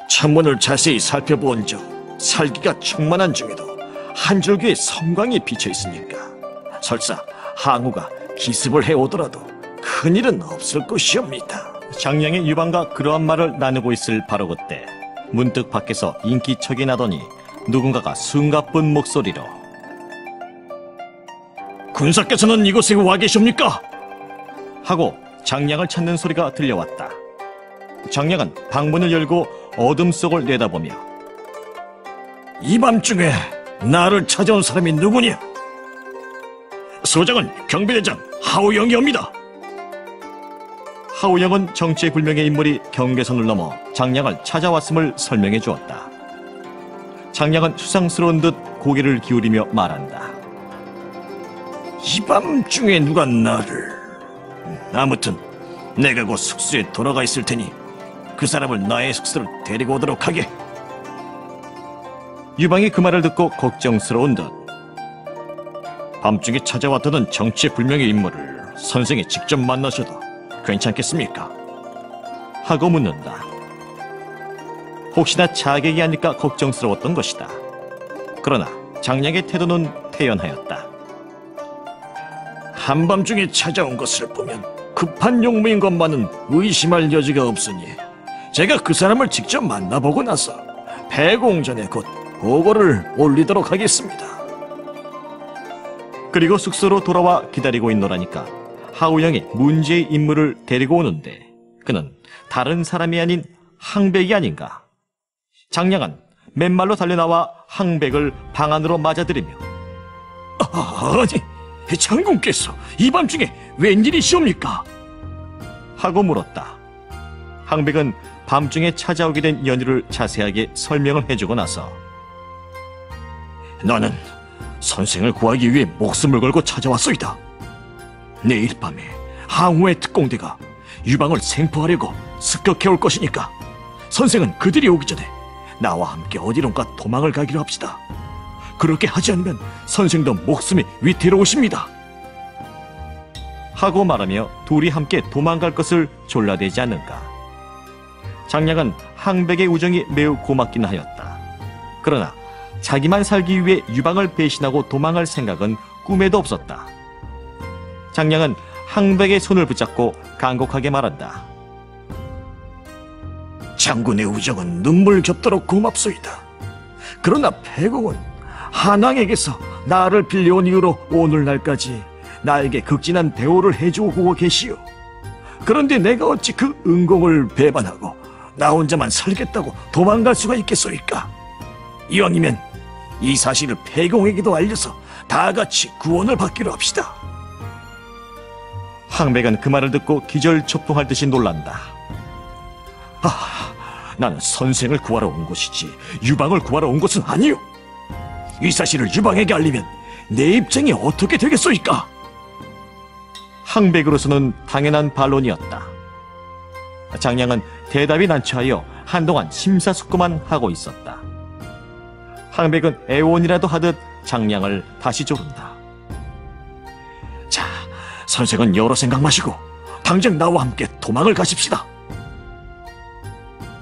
창문을 자세히 살펴본 적 살기가 충만한 중에도 한 줄기의 섬광이 비쳐 있으니까 설사 항우가 기습을 해오더라도 큰일은 없을 것이옵니다. 장량의 유방과 그러한 말을 나누고 있을 바로 그때 문득 밖에서 인기척이 나더니 누군가가 숨가쁜 목소리로 군사께서는 이곳에 와 계십니까? 하고 장량을 찾는 소리가 들려왔다. 장량은 방문을 열고 어둠 속을 내다보며 이 밤중에 나를 찾아온 사람이 누구냐? 소장은 경비대장 하우영이옵니다. 하우영은 정체불명의 인물이 경계선을 넘어 장량을 찾아왔음을 설명해 주었다. 장량은 수상스러운 듯 고개를 기울이며 말한다. 이 밤중에 누가 나를... 아무튼 내가 곧 숙소에 돌아가 있을 테니 그 사람을 나의 숙소로 데리고 오도록 하게. 유방이 그 말을 듣고 걱정스러운 듯 밤중에 찾아왔다던 정체불명의 인물을 선생이 직접 만나셔도 괜찮겠습니까? 하고 묻는다. 혹시나 자객이 아닐까 걱정스러웠던 것이다. 그러나 장량의 태도는 태연하였다. 한밤중에 찾아온 것을 보면 급한 용무인 것만은 의심할 여지가 없으니 제가 그 사람을 직접 만나보고 나서 폐공전에 곧 보고를 올리도록 하겠습니다. 그리고 숙소로 돌아와 기다리고 있노라니까 하우영이 문제의 인물을 데리고 오는데 그는 다른 사람이 아닌 항백이 아닌가. 장량은 맨발로 달려나와 항백을 방 안으로 맞아들이며 아니, 장군께서 이 밤중에 웬일이시옵니까? 하고 물었다. 항백은 밤중에 찾아오게 된 연유를 자세하게 설명을 해주고 나서 나는 선생을 구하기 위해 목숨을 걸고 찾아왔소이다. 내일 밤에 항우의 특공대가 유방을 생포하려고 습격해올 것이니까 선생은 그들이 오기 전에 나와 함께 어디론가 도망을 가기로 합시다. 그렇게 하지 않으면 선생도 목숨이 위태로우십니다. 하고 말하며 둘이 함께 도망갈 것을 졸라대지 않는가. 장량은 항백의 우정이 매우 고맙긴 하였다. 그러나 자기만 살기 위해 유방을 배신하고 도망할 생각은 꿈에도 없었다. 장량은 항백의 손을 붙잡고 간곡하게 말한다. 장군의 우정은 눈물겹도록 고맙소이다. 그러나 폐공은 한왕에게서 나를 빌려온 이후로 오늘날까지 나에게 극진한 대우를 해주고 계시오. 그런데 내가 어찌 그 은공을 배반하고 나 혼자만 살겠다고 도망갈 수가 있겠소이까? 이왕이면 이 사실을 폐공에게도 알려서 다 같이 구원을 받기로 합시다. 항백은 그 말을 듣고 기절초풍할 듯이 놀란다. 나는 선생을 구하러 온 것이지 유방을 구하러 온 것은 아니오. 이 사실을 유방에게 알리면 내 입장이 어떻게 되겠소이까? 항백으로서는 당연한 반론이었다. 장량은 대답이 난처하여 한동안 심사숙고만 하고 있었다. 항백은 애원이라도 하듯 장량을 다시 조른다. 자, 선생은 여러 생각 마시고 당장 나와 함께 도망을 가십시다.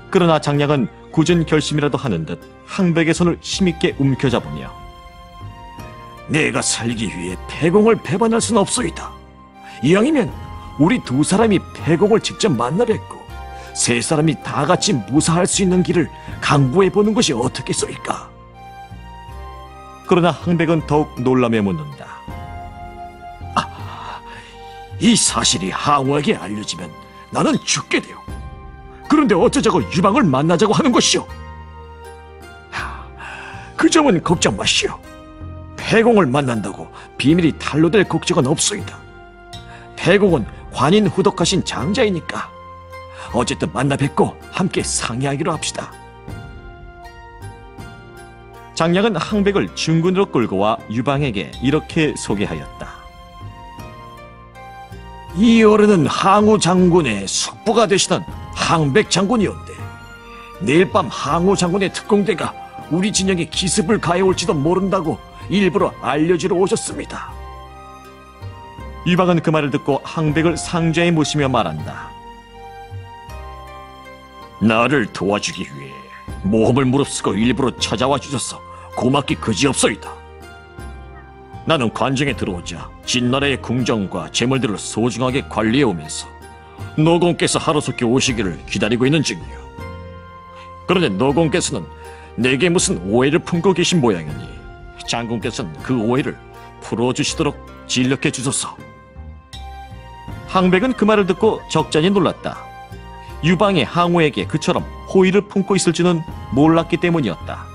그러나 장량은 굳은 결심이라도 하는 듯 항백의 손을 힘있게 움켜잡으며 내가 살기 위해 폐공을 배반할 수는 없소이다. 이왕이면 우리 두 사람이 폐공을 직접 만나 뵙고 세 사람이 다 같이 무사할 수 있는 길을 강구해보는 것이 어떻겠소이까? 그러나 항백은 더욱 놀라며 묻는다. 이 사실이 항우에게 알려지면 나는 죽게 돼요. 그런데 어쩌자고 유방을 만나자고 하는 것이오? 그 점은 걱정 마시오. 폐공을 만난다고 비밀이 탄로될 걱정은 없소이다. 폐공은 관인 후덕하신 장자이니까 어쨌든 만나 뵙고 함께 상의하기로 합시다. 장량은 항백을 중군으로 끌고 와 유방에게 이렇게 소개하였다. 이 어른은 항우 장군의 숙부가 되시던 항백 장군이었대. 내일 밤 항우 장군의 특공대가 우리 진영에 기습을 가해올지도 모른다고 일부러 알려주러 오셨습니다. 유방은 그 말을 듣고 항백을 상좌에 모시며 말한다. 나를 도와주기 위해 모험을 무릅쓰고 일부러 찾아와 주셔서 고맙기 그지없소이다. 나는 관정에 들어오자 진나라의 궁정과 재물들을 소중하게 관리해오면서 노공께서 하루속히 오시기를 기다리고 있는 중이요. 그런데 노공께서는 내게 무슨 오해를 품고 계신 모양이니 장군께서는 그 오해를 풀어주시도록 진력해 주소서. 항백은 그 말을 듣고 적잖이 놀랐다. 유방이 항우에게 그처럼 호의를 품고 있을 줄은 몰랐기 때문이었다.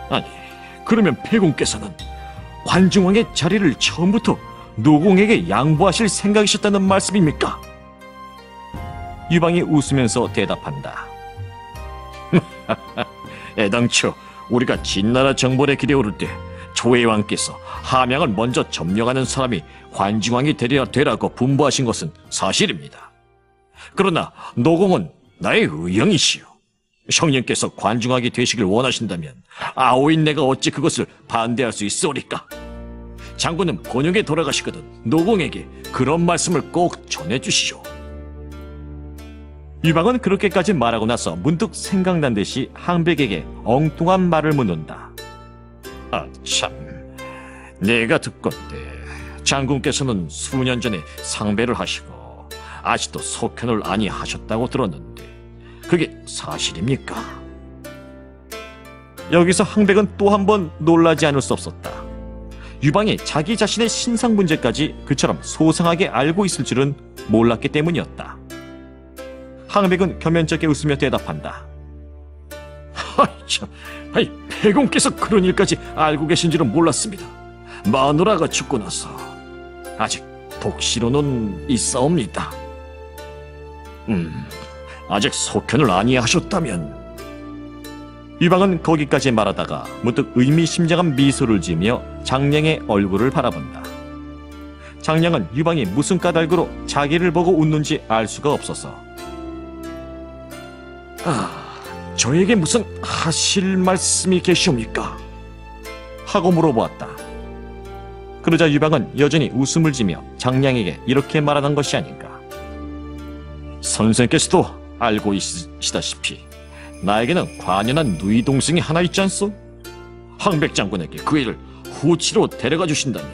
아니, 그러면 폐공께서는 관중왕의 자리를 처음부터 노공에게 양보하실 생각이셨다는 말씀입니까? 유방이 웃으면서 대답한다. 애당초 우리가 진나라 정벌의 길에 오를 때 조혜왕께서 함양을 먼저 점령하는 사람이 관중왕이 되라고 분부하신 것은 사실입니다. 그러나 노공은 나의 의형이시오. 성령께서 관중왕이 되시길 원하신다면 아오인 내가 어찌 그것을 반대할 수 있으오리까? 장군은 번영에 돌아가시거든 노공에게 그런 말씀을 꼭 전해주시오. 유방은 그렇게까지 말하고 나서 문득 생각난 듯이 항백에게 엉뚱한 말을 묻는다. 아 참, 내가 듣건대 장군께서는 수년 전에 상배를 하시고 아직도 속편을 아니하셨다고 들었는데 그게 사실입니까? 여기서 항백은 또 한 번 놀라지 않을 수 없었다. 유방이 자기 자신의 신상 문제까지 그처럼 소상하게 알고 있을 줄은 몰랐기 때문이었다. 항백은 겸연쩍게 웃으며 대답한다. 아이, 폐공께서 그런 일까지 알고 계신 줄은 몰랐습니다. 마누라가 죽고 나서 아직 독시로는 있사옵니다. 아직 속편을 아니하셨다면. 유방은 거기까지 말하다가 문득 의미심장한 미소를 지으며 장량의 얼굴을 바라본다. 장량은 유방이 무슨 까닭으로 자기를 보고 웃는지 알 수가 없어서 저에게 무슨 하실 말씀이 계시옵니까? 하고 물어보았다. 그러자 유방은 여전히 웃음을 지며 장량에게 이렇게 말하는 것이 아닌가. 선생께서도 알고 있으시다시피 나에게는 관연한 누이 동생이 하나 있지 않소? 항백 장군에게 그 일을 후치로 데려가 주신다면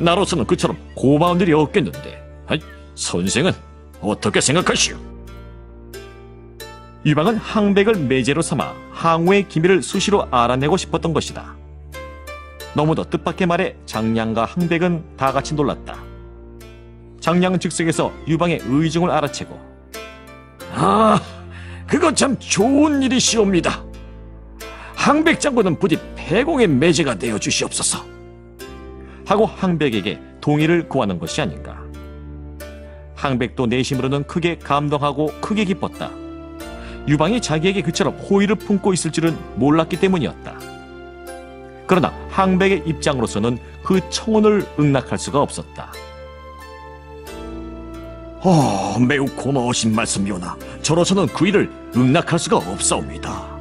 나로서는 그처럼 고마운 일이 없겠는데 선생은 어떻게 생각하시오? 유방은 항백을 매제로 삼아 항우의 기밀을 수시로 알아내고 싶었던 것이다. 너무도 뜻밖의 말에 장량과 항백은 다 같이 놀랐다. 장량은 즉석에서 유방의 의중을 알아채고 그거 참 좋은 일이시옵니다. 항백 장군은 부디 폐공의 매제가 되어 주시옵소서 하고 항백에게 동의를 구하는 것이 아닌가. 항백도 내심으로는 크게 감동하고 크게 기뻤다. 유방이 자기에게 그처럼 호의를 품고 있을 줄은 몰랐기 때문이었다. 그러나 항백의 입장으로서는 그 청혼을 응낙할 수가 없었다. 매우 고마우신 말씀이오나 저로서는 그 일을 응낙할 수가 없사옵니다.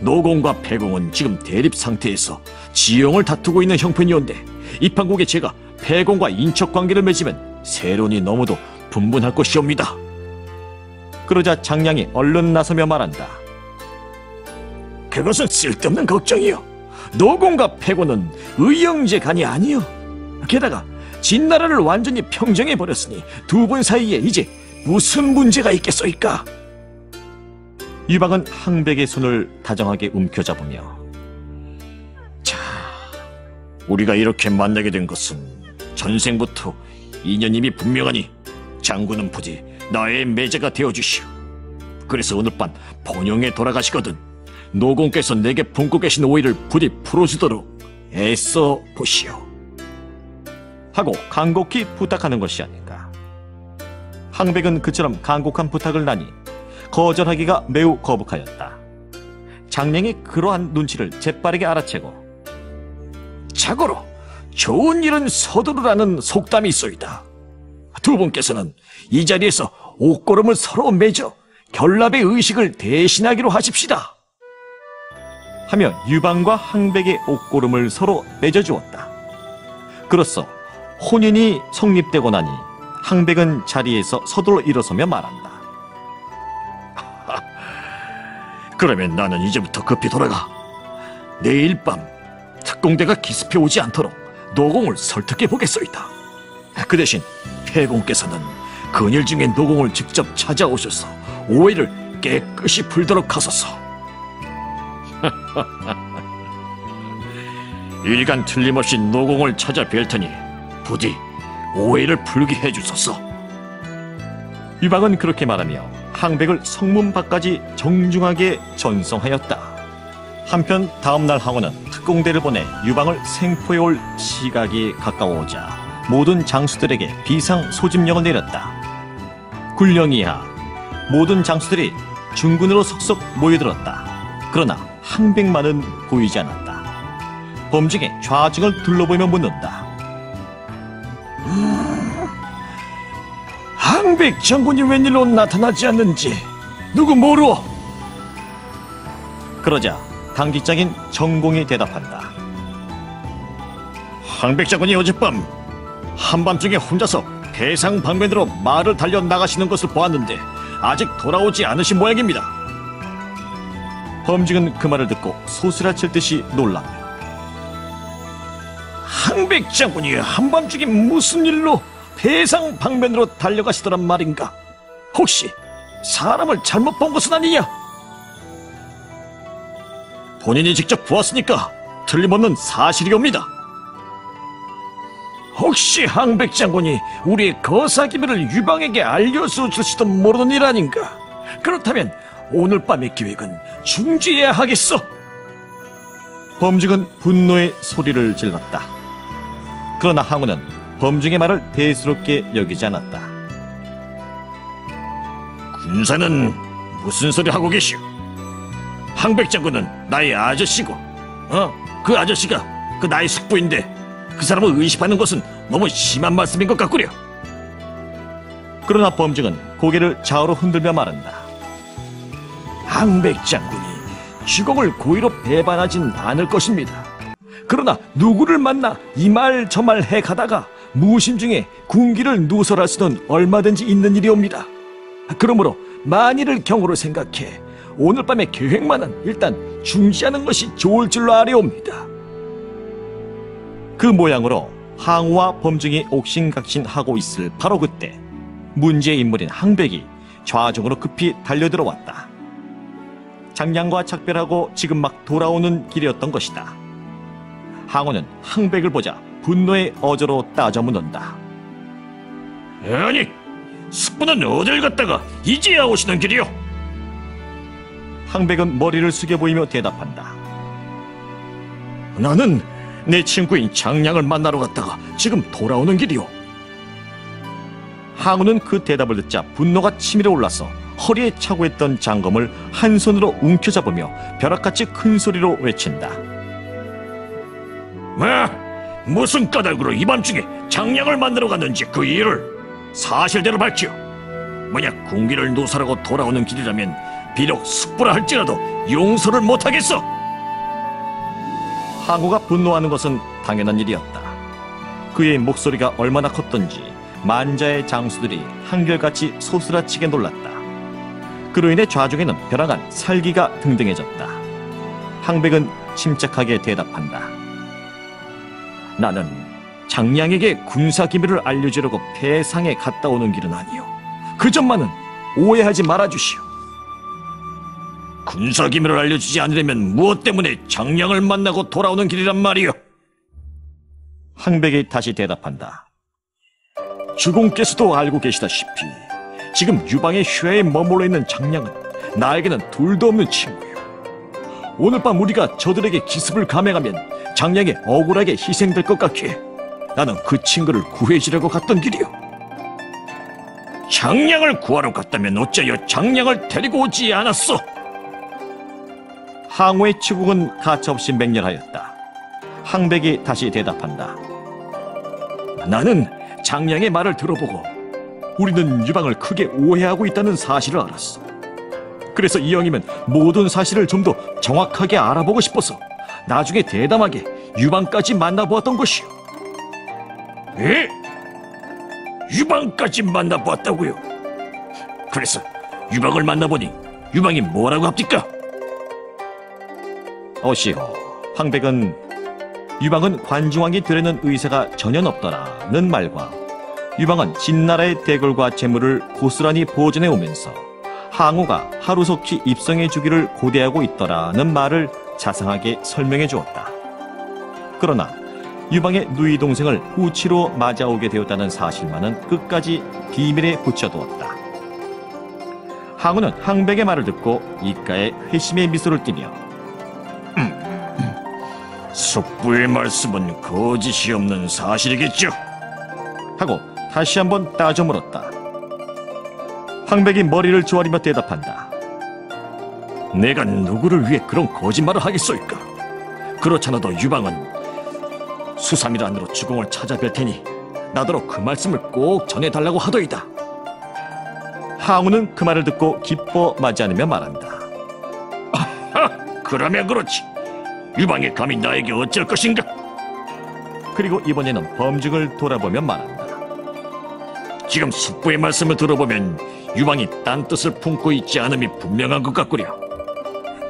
노공과 폐공은 지금 대립 상태에서 지형을 다투고 있는 형편이온데 이 판국에 제가 폐공과 인척관계를 맺으면 세론이 너무도 분분할 것이옵니다. 그러자 장량이 얼른 나서며 말한다. 그것은 쓸데없는 걱정이요. 노공과 폐공은 의형제간이 아니요. 게다가 진나라를 완전히 평정해버렸으니 두 분 사이에 이제 무슨 문제가 있겠소이까? 유방은 항백의 손을 다정하게 움켜잡으며 자, 우리가 이렇게 만나게 된 것은 전생부터 인연임이 분명하니 장군은 부디 나의 매제가 되어주시오. 그래서 오늘 밤 본영에 돌아가시거든 노공께서 내게 품고 계신 오해를 부디 풀어주도록 애써 보시오. 하고 간곡히 부탁하는 것이 아닌가. 항백은 그처럼 간곡한 부탁을 나니 거절하기가 매우 거북하였다. 장량이 그러한 눈치를 재빠르게 알아채고 자고로 좋은 일은 서두르라는 속담이 있소이다. 두 분께서는 이 자리에서 옷고름을 서로 맺어 결납의 의식을 대신하기로 하십시다. 하며 유방과 항백의 옷고름을 서로 맺어주었다. 그로써 혼인이 성립되고 나니 항백은 자리에서 서둘러 일어서며 말한다. 그러면 나는 이제부터 급히 돌아가 내일 밤 특공대가 기습해 오지 않도록 노공을 설득해 보겠소이다. 그 대신 폐공께서는 근일 중에 노공을 직접 찾아오셔서 오해를 깨끗이 풀도록 하소서. 일간 틀림없이 노공을 찾아 뵐 테니 부디 오해를 풀게 해주소서. 유방은 그렇게 말하며 항백을 성문 밖까지 정중하게 전송하였다. 한편 다음날 항우는 특공대를 보내 유방을 생포해 올 시각이 가까워오자 모든 장수들에게 비상 소집령을 내렸다. 굴령 이하 모든 장수들이 중군으로 속속 모여들었다. 그러나 항백만은 보이지 않았다. 범직의 좌중을 둘러보며 묻는다. 항백 장군이 웬일로 나타나지 않는지 누구 모르오? 그러자 당직장인 정공이 대답한다. 항백 장군이 어젯밤 한밤중에 혼자서 대상 방면으로 말을 달려 나가시는 것을 보았는데 아직 돌아오지 않으신 모양입니다. 범직은 그 말을 듣고 소스라칠 듯이 놀라며 항백 장군이 한밤중에 무슨 일로 대상 방면으로 달려가시더란 말인가? 혹시 사람을 잘못 본 것은 아니냐? 본인이 직접 보았으니까 틀림없는 사실이옵니다. 혹시 항백 장군이 우리의 거사기밀을 유방에게 알려줄지도 모르는 일 아닌가? 그렇다면 오늘 밤의 계획은 중지해야 하겠어. 범직은 분노의 소리를 질렀다. 그러나 항우는 범직의 말을 대수롭게 여기지 않았다. 군사는 무슨 소리 하고 계시오? 항백 장군은 나의 아저씨고, 그 아저씨가 그 나의 숙부인데 그 사람을 의심하는 것은 너무 심한 말씀인 것 같구려. 그러나 범직은 고개를 좌우로 흔들며 말한다. 항백 장군이 주공을 고의로 배반하진 않을 것입니다. 그러나 누구를 만나 이 말 저 말 해 가다가 무심 중에 군기를 누설할 수는 얼마든지 있는 일이옵니다. 그러므로 만일을 경우로 생각해 오늘 밤의 계획만은 일단 중지하는 것이 좋을 줄로 아뢰옵니다. 그 모양으로 항우와 범증이 옥신각신하고 있을 바로 그때 문제의 인물인 항백이 좌중으로 급히 달려들어왔다. 장량과 작별하고 지금 막 돌아오는 길이었던 것이다. 항우는 항백을 보자 분노의 어조로 따져 묻는다. 아니, 숙부는 어딜 갔다가 이제야 오시는 길이요? 항백은 머리를 숙여 보이며 대답한다. 나는 내 친구인 장량을 만나러 갔다가 지금 돌아오는 길이요. 항우는 그 대답을 듣자 분노가 치밀어 올라서 허리에 차고 있던 장검을 한 손으로 움켜잡으며 벼락같이 큰 소리로 외친다. 무슨 까닭으로 이밤중에 장량을 만나러 갔는지 그 이유를 사실대로 밝히오. 만약 군기를 노설하고 돌아오는 길이라면 비록 숙부라 할지라도 용서를 못하겠어. 항우가 분노하는 것은 당연한 일이었다. 그의 목소리가 얼마나 컸던지 만자의 장수들이 한결같이 소스라치게 놀랐다. 그로 인해 좌중에는 벼랑한 살기가 등등해졌다. 항백은 침착하게 대답한다. 나는 장량에게 군사기밀을 알려주려고 패상에 갔다 오는 길은 아니오. 그 점만은 오해하지 말아주시오. 군사기밀을 알려주지 않으려면 무엇 때문에 장량을 만나고 돌아오는 길이란 말이오? 항백이 다시 대답한다. 주공께서도 알고 계시다시피 지금 유방의 휴야에 머물러 있는 장량은 나에게는 둘도 없는 친구요. 오늘 밤 우리가 저들에게 기습을 감행하면 장량이 억울하게 희생될 것 같기에 나는 그 친구를 구해주려고 갔던 길이요. 장량을 구하러 갔다면 어째여 장량을 데리고 오지 않았어? 항우의 치국은 가차없이 맹렬하였다. 항백이 다시 대답한다. 나는 장량의 말을 들어보고 우리는 유방을 크게 오해하고 있다는 사실을 알았어. 그래서 이왕이면 모든 사실을 좀 더 정확하게 알아보고 싶어서 나중에 대담하게 유방까지 만나보았던 것이오. 예? 유방까지 만나봤다고요? 그래서 유방을 만나보니 유방이 뭐라고 합니까? 어시오, 황백은 유방은 관중왕이 되려는 의사가 전혀 없더라는 말과 유방은 진나라의 대궐과 재물을 고스란히 보존해 오면서 항우가 하루속히 입성해 주기를 고대하고 있더라는 말을 자상하게 설명해 주었다. 그러나 유방의 누이 동생을 후치로 맞아오게 되었다는 사실만은 끝까지 비밀에 붙여두었다. 항우는 항백의 말을 듣고 입가에 회심의 미소를 띠며 숙부의 말씀은 거짓이 없는 사실이겠죠? 하고 다시 한번 따져 물었다. 황백이 머리를 조아리며 대답한다. 내가 누구를 위해 그런 거짓말을 하겠소이까? 그렇잖아도 유방은 수삼일 안으로 주공을 찾아뵐 테니 나더러 그 말씀을 꼭 전해달라고 하더이다. 항우는 그 말을 듣고 기뻐 마지 않으며 말한다. 그러면 그렇지. 유방이 감히 나에게 어쩔 것인가? 그리고 이번에는 범증을 돌아보며 말한다. 지금 숙부의 말씀을 들어보면 유방이 딴 뜻을 품고 있지 않음이 분명한 것 같구려.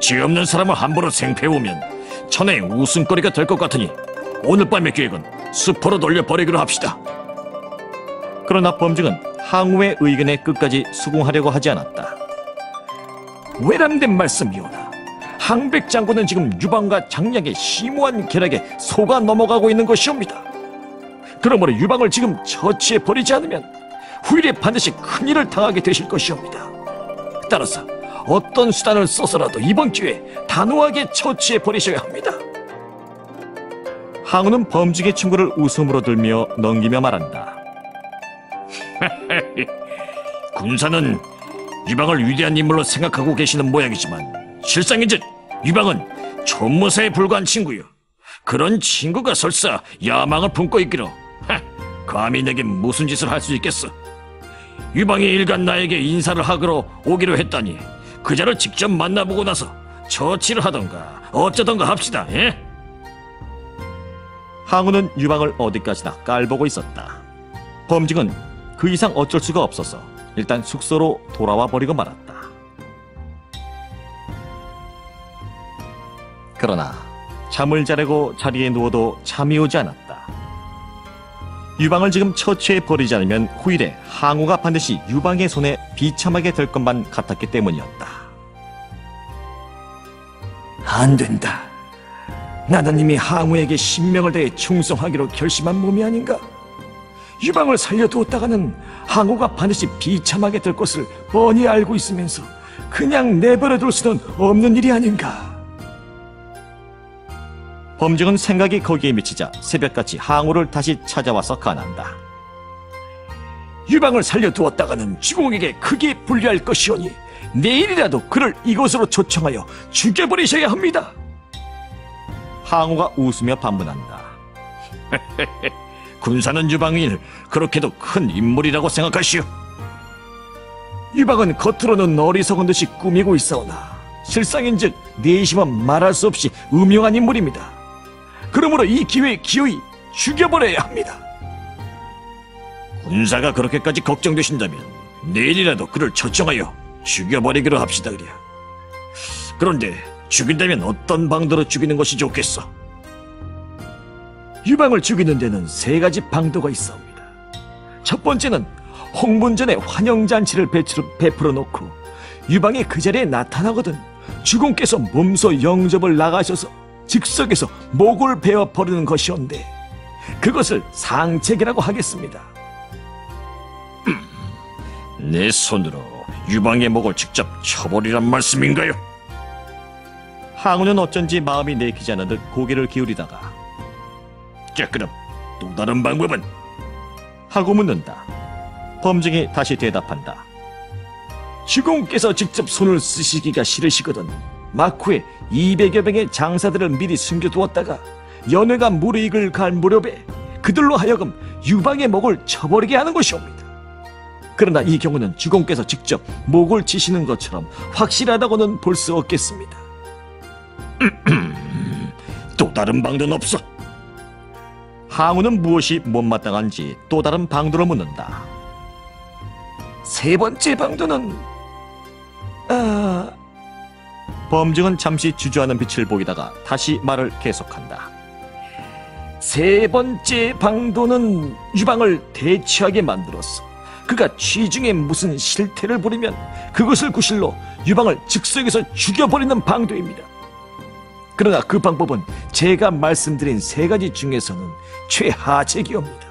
죄 없는 사람을 함부로 생패우면 천하의 웃음거리가 될 것 같으니 오늘 밤의 계획은 수포로 돌려버리기로 합시다. 그러나 범증은 항우의 의견에 끝까지 수긍하려고 하지 않았다. 외람된 말씀이오나 항백 장군은 지금 유방과 장량의 심오한 계략에 속아 넘어가고 있는 것이옵니다. 그러므로 유방을 지금 처치해 버리지 않으면 후일에 반드시 큰일을 당하게 되실 것이옵니다. 따라서 어떤 수단을 써서라도 이번 기회에 단호하게 처치해 버리셔야 합니다. 항우는 범증의 친구를 웃음으로 들며 넘기며 말한다. 군사는 유방을 위대한 인물로 생각하고 계시는 모양이지만 실상인즉 유방은 촌무사에 불과한 친구요. 그런 친구가 설사 야망을 품고 있기로 감히 내게 무슨 짓을 할 수 있겠어. 유방이 일간 나에게 인사를 하기로 오기로 했다니 그 자를 직접 만나보고 나서 처치를 하던가 어쩌던가 합시다. 예? 항우는 유방을 어디까지나 깔보고 있었다. 범증은 그 이상 어쩔 수가 없어서 일단 숙소로 돌아와 버리고 말았다. 그러나 잠을 자려고 자리에 누워도 잠이 오지 않았다. 유방을 지금 처치해 버리지 않으면 후일에 항우가 반드시 유방의 손에 비참하게 될 것만 같았기 때문이었다. 안 된다. 나는 이미 항우에게 신명을 다해 충성하기로 결심한 몸이 아닌가? 유방을 살려두었다가는 항우가 반드시 비참하게 될 것을 뻔히 알고 있으면서 그냥 내버려둘 수는 없는 일이 아닌가? 범증은 생각이 거기에 미치자 새벽같이 항우를 다시 찾아와서 간한다. 유방을 살려두었다가는 주공에게 크게 불리할 것이오니 내일이라도 그를 이곳으로 초청하여 죽여버리셔야 합니다. 항우가 웃으며 반문한다. 군사는 유방을 그렇게도 큰 인물이라고 생각하시오. 유방은 겉으로는 어리석은 듯이 꾸미고 있사오나 실상인즉 내심은 말할 수 없이 음흉한 인물입니다. 그러므로 이 기회에 기어이 죽여버려야 합니다. 군사가 그렇게까지 걱정되신다면 내일이라도 그를 초청하여 죽여버리기로 합시다. 그래. 그런데 죽인다면 어떤 방도로 죽이는 것이 좋겠어? 유방을 죽이는 데는 세 가지 방도가 있사옵니다. 첫 번째는 홍문전에 환영잔치를 베풀어 놓고 유방이 그 자리에 나타나거든 주공께서 몸소 영접을 나가셔서 즉석에서 목을 베어 버리는 것이온데 그것을 상책이라고 하겠습니다. 내 손으로 유방의 목을 직접 쳐버리란 말씀인가요? 항우는 어쩐지 마음이 내키지 않은 듯 고개를 기울이다가 자, 그럼 또 다른 방법은? 하고 묻는다. 범증이 다시 대답한다. 주공께서 직접 손을 쓰시기가 싫으시거든 막후에 200여 명의 장사들을 미리 숨겨두었다가 연회가 무르익을 갈 무렵에 그들로 하여금 유방의 목을 쳐버리게 하는 것이옵니다. 그러나 이 경우는 주공께서 직접 목을 치시는 것처럼 확실하다고는 볼 수 없겠습니다. 또 다른 방도는 없어? 항우는 무엇이 못마땅한지 또 다른 방도를 묻는다. 세 번째 방도는 범증은 잠시 주저하는 빛을 보이다가 다시 말을 계속한다. 세 번째 방도는 유방을 대취하게 만들었어. 그가 취중에 무슨 실태를 부리면 그것을 구실로 유방을 즉석에서 죽여버리는 방도입니다. 그러나 그 방법은 제가 말씀드린 세 가지 중에서는 최하책이옵니다.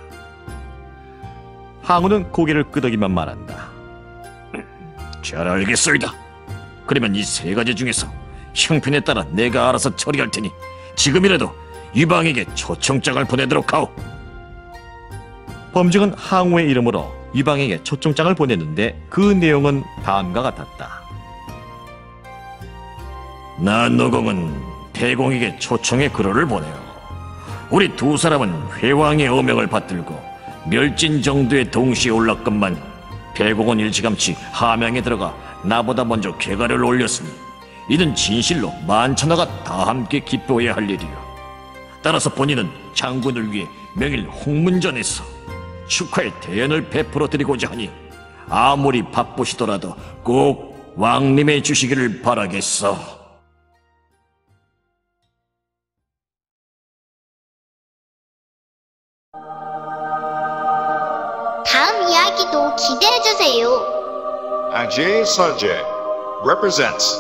항우는 고개를 끄덕이며 말한다. 잘 알겠소이다. 그러면 이 세 가지 중에서 형편에 따라 내가 알아서 처리할 테니 지금이라도 유방에게 초청장을 보내도록 하오. 범증은 항우의 이름으로 유방에게 초청장을 보냈는데 그 내용은 다음과 같았다. 나 노공은 태공에게 초청의 글을 보내오. 우리 두 사람은 회왕의 어명을 받들고 멸진 정도에 동시에 올랐건만 태공은 일찌감치 함양에 들어가 나보다 먼저 궤가를 올렸으니 이는 진실로 만천하가 다 함께 기뻐해야 할 일이오. 따라서 본인은 장군을 위해 명일 홍문전에서 축하의 대연을 베풀어 드리고자 하니 아무리 바쁘시더라도 꼭 왕림해 주시기를 바라겠어. 다음 이야기도 기대해주세요. Ajay Sajay represents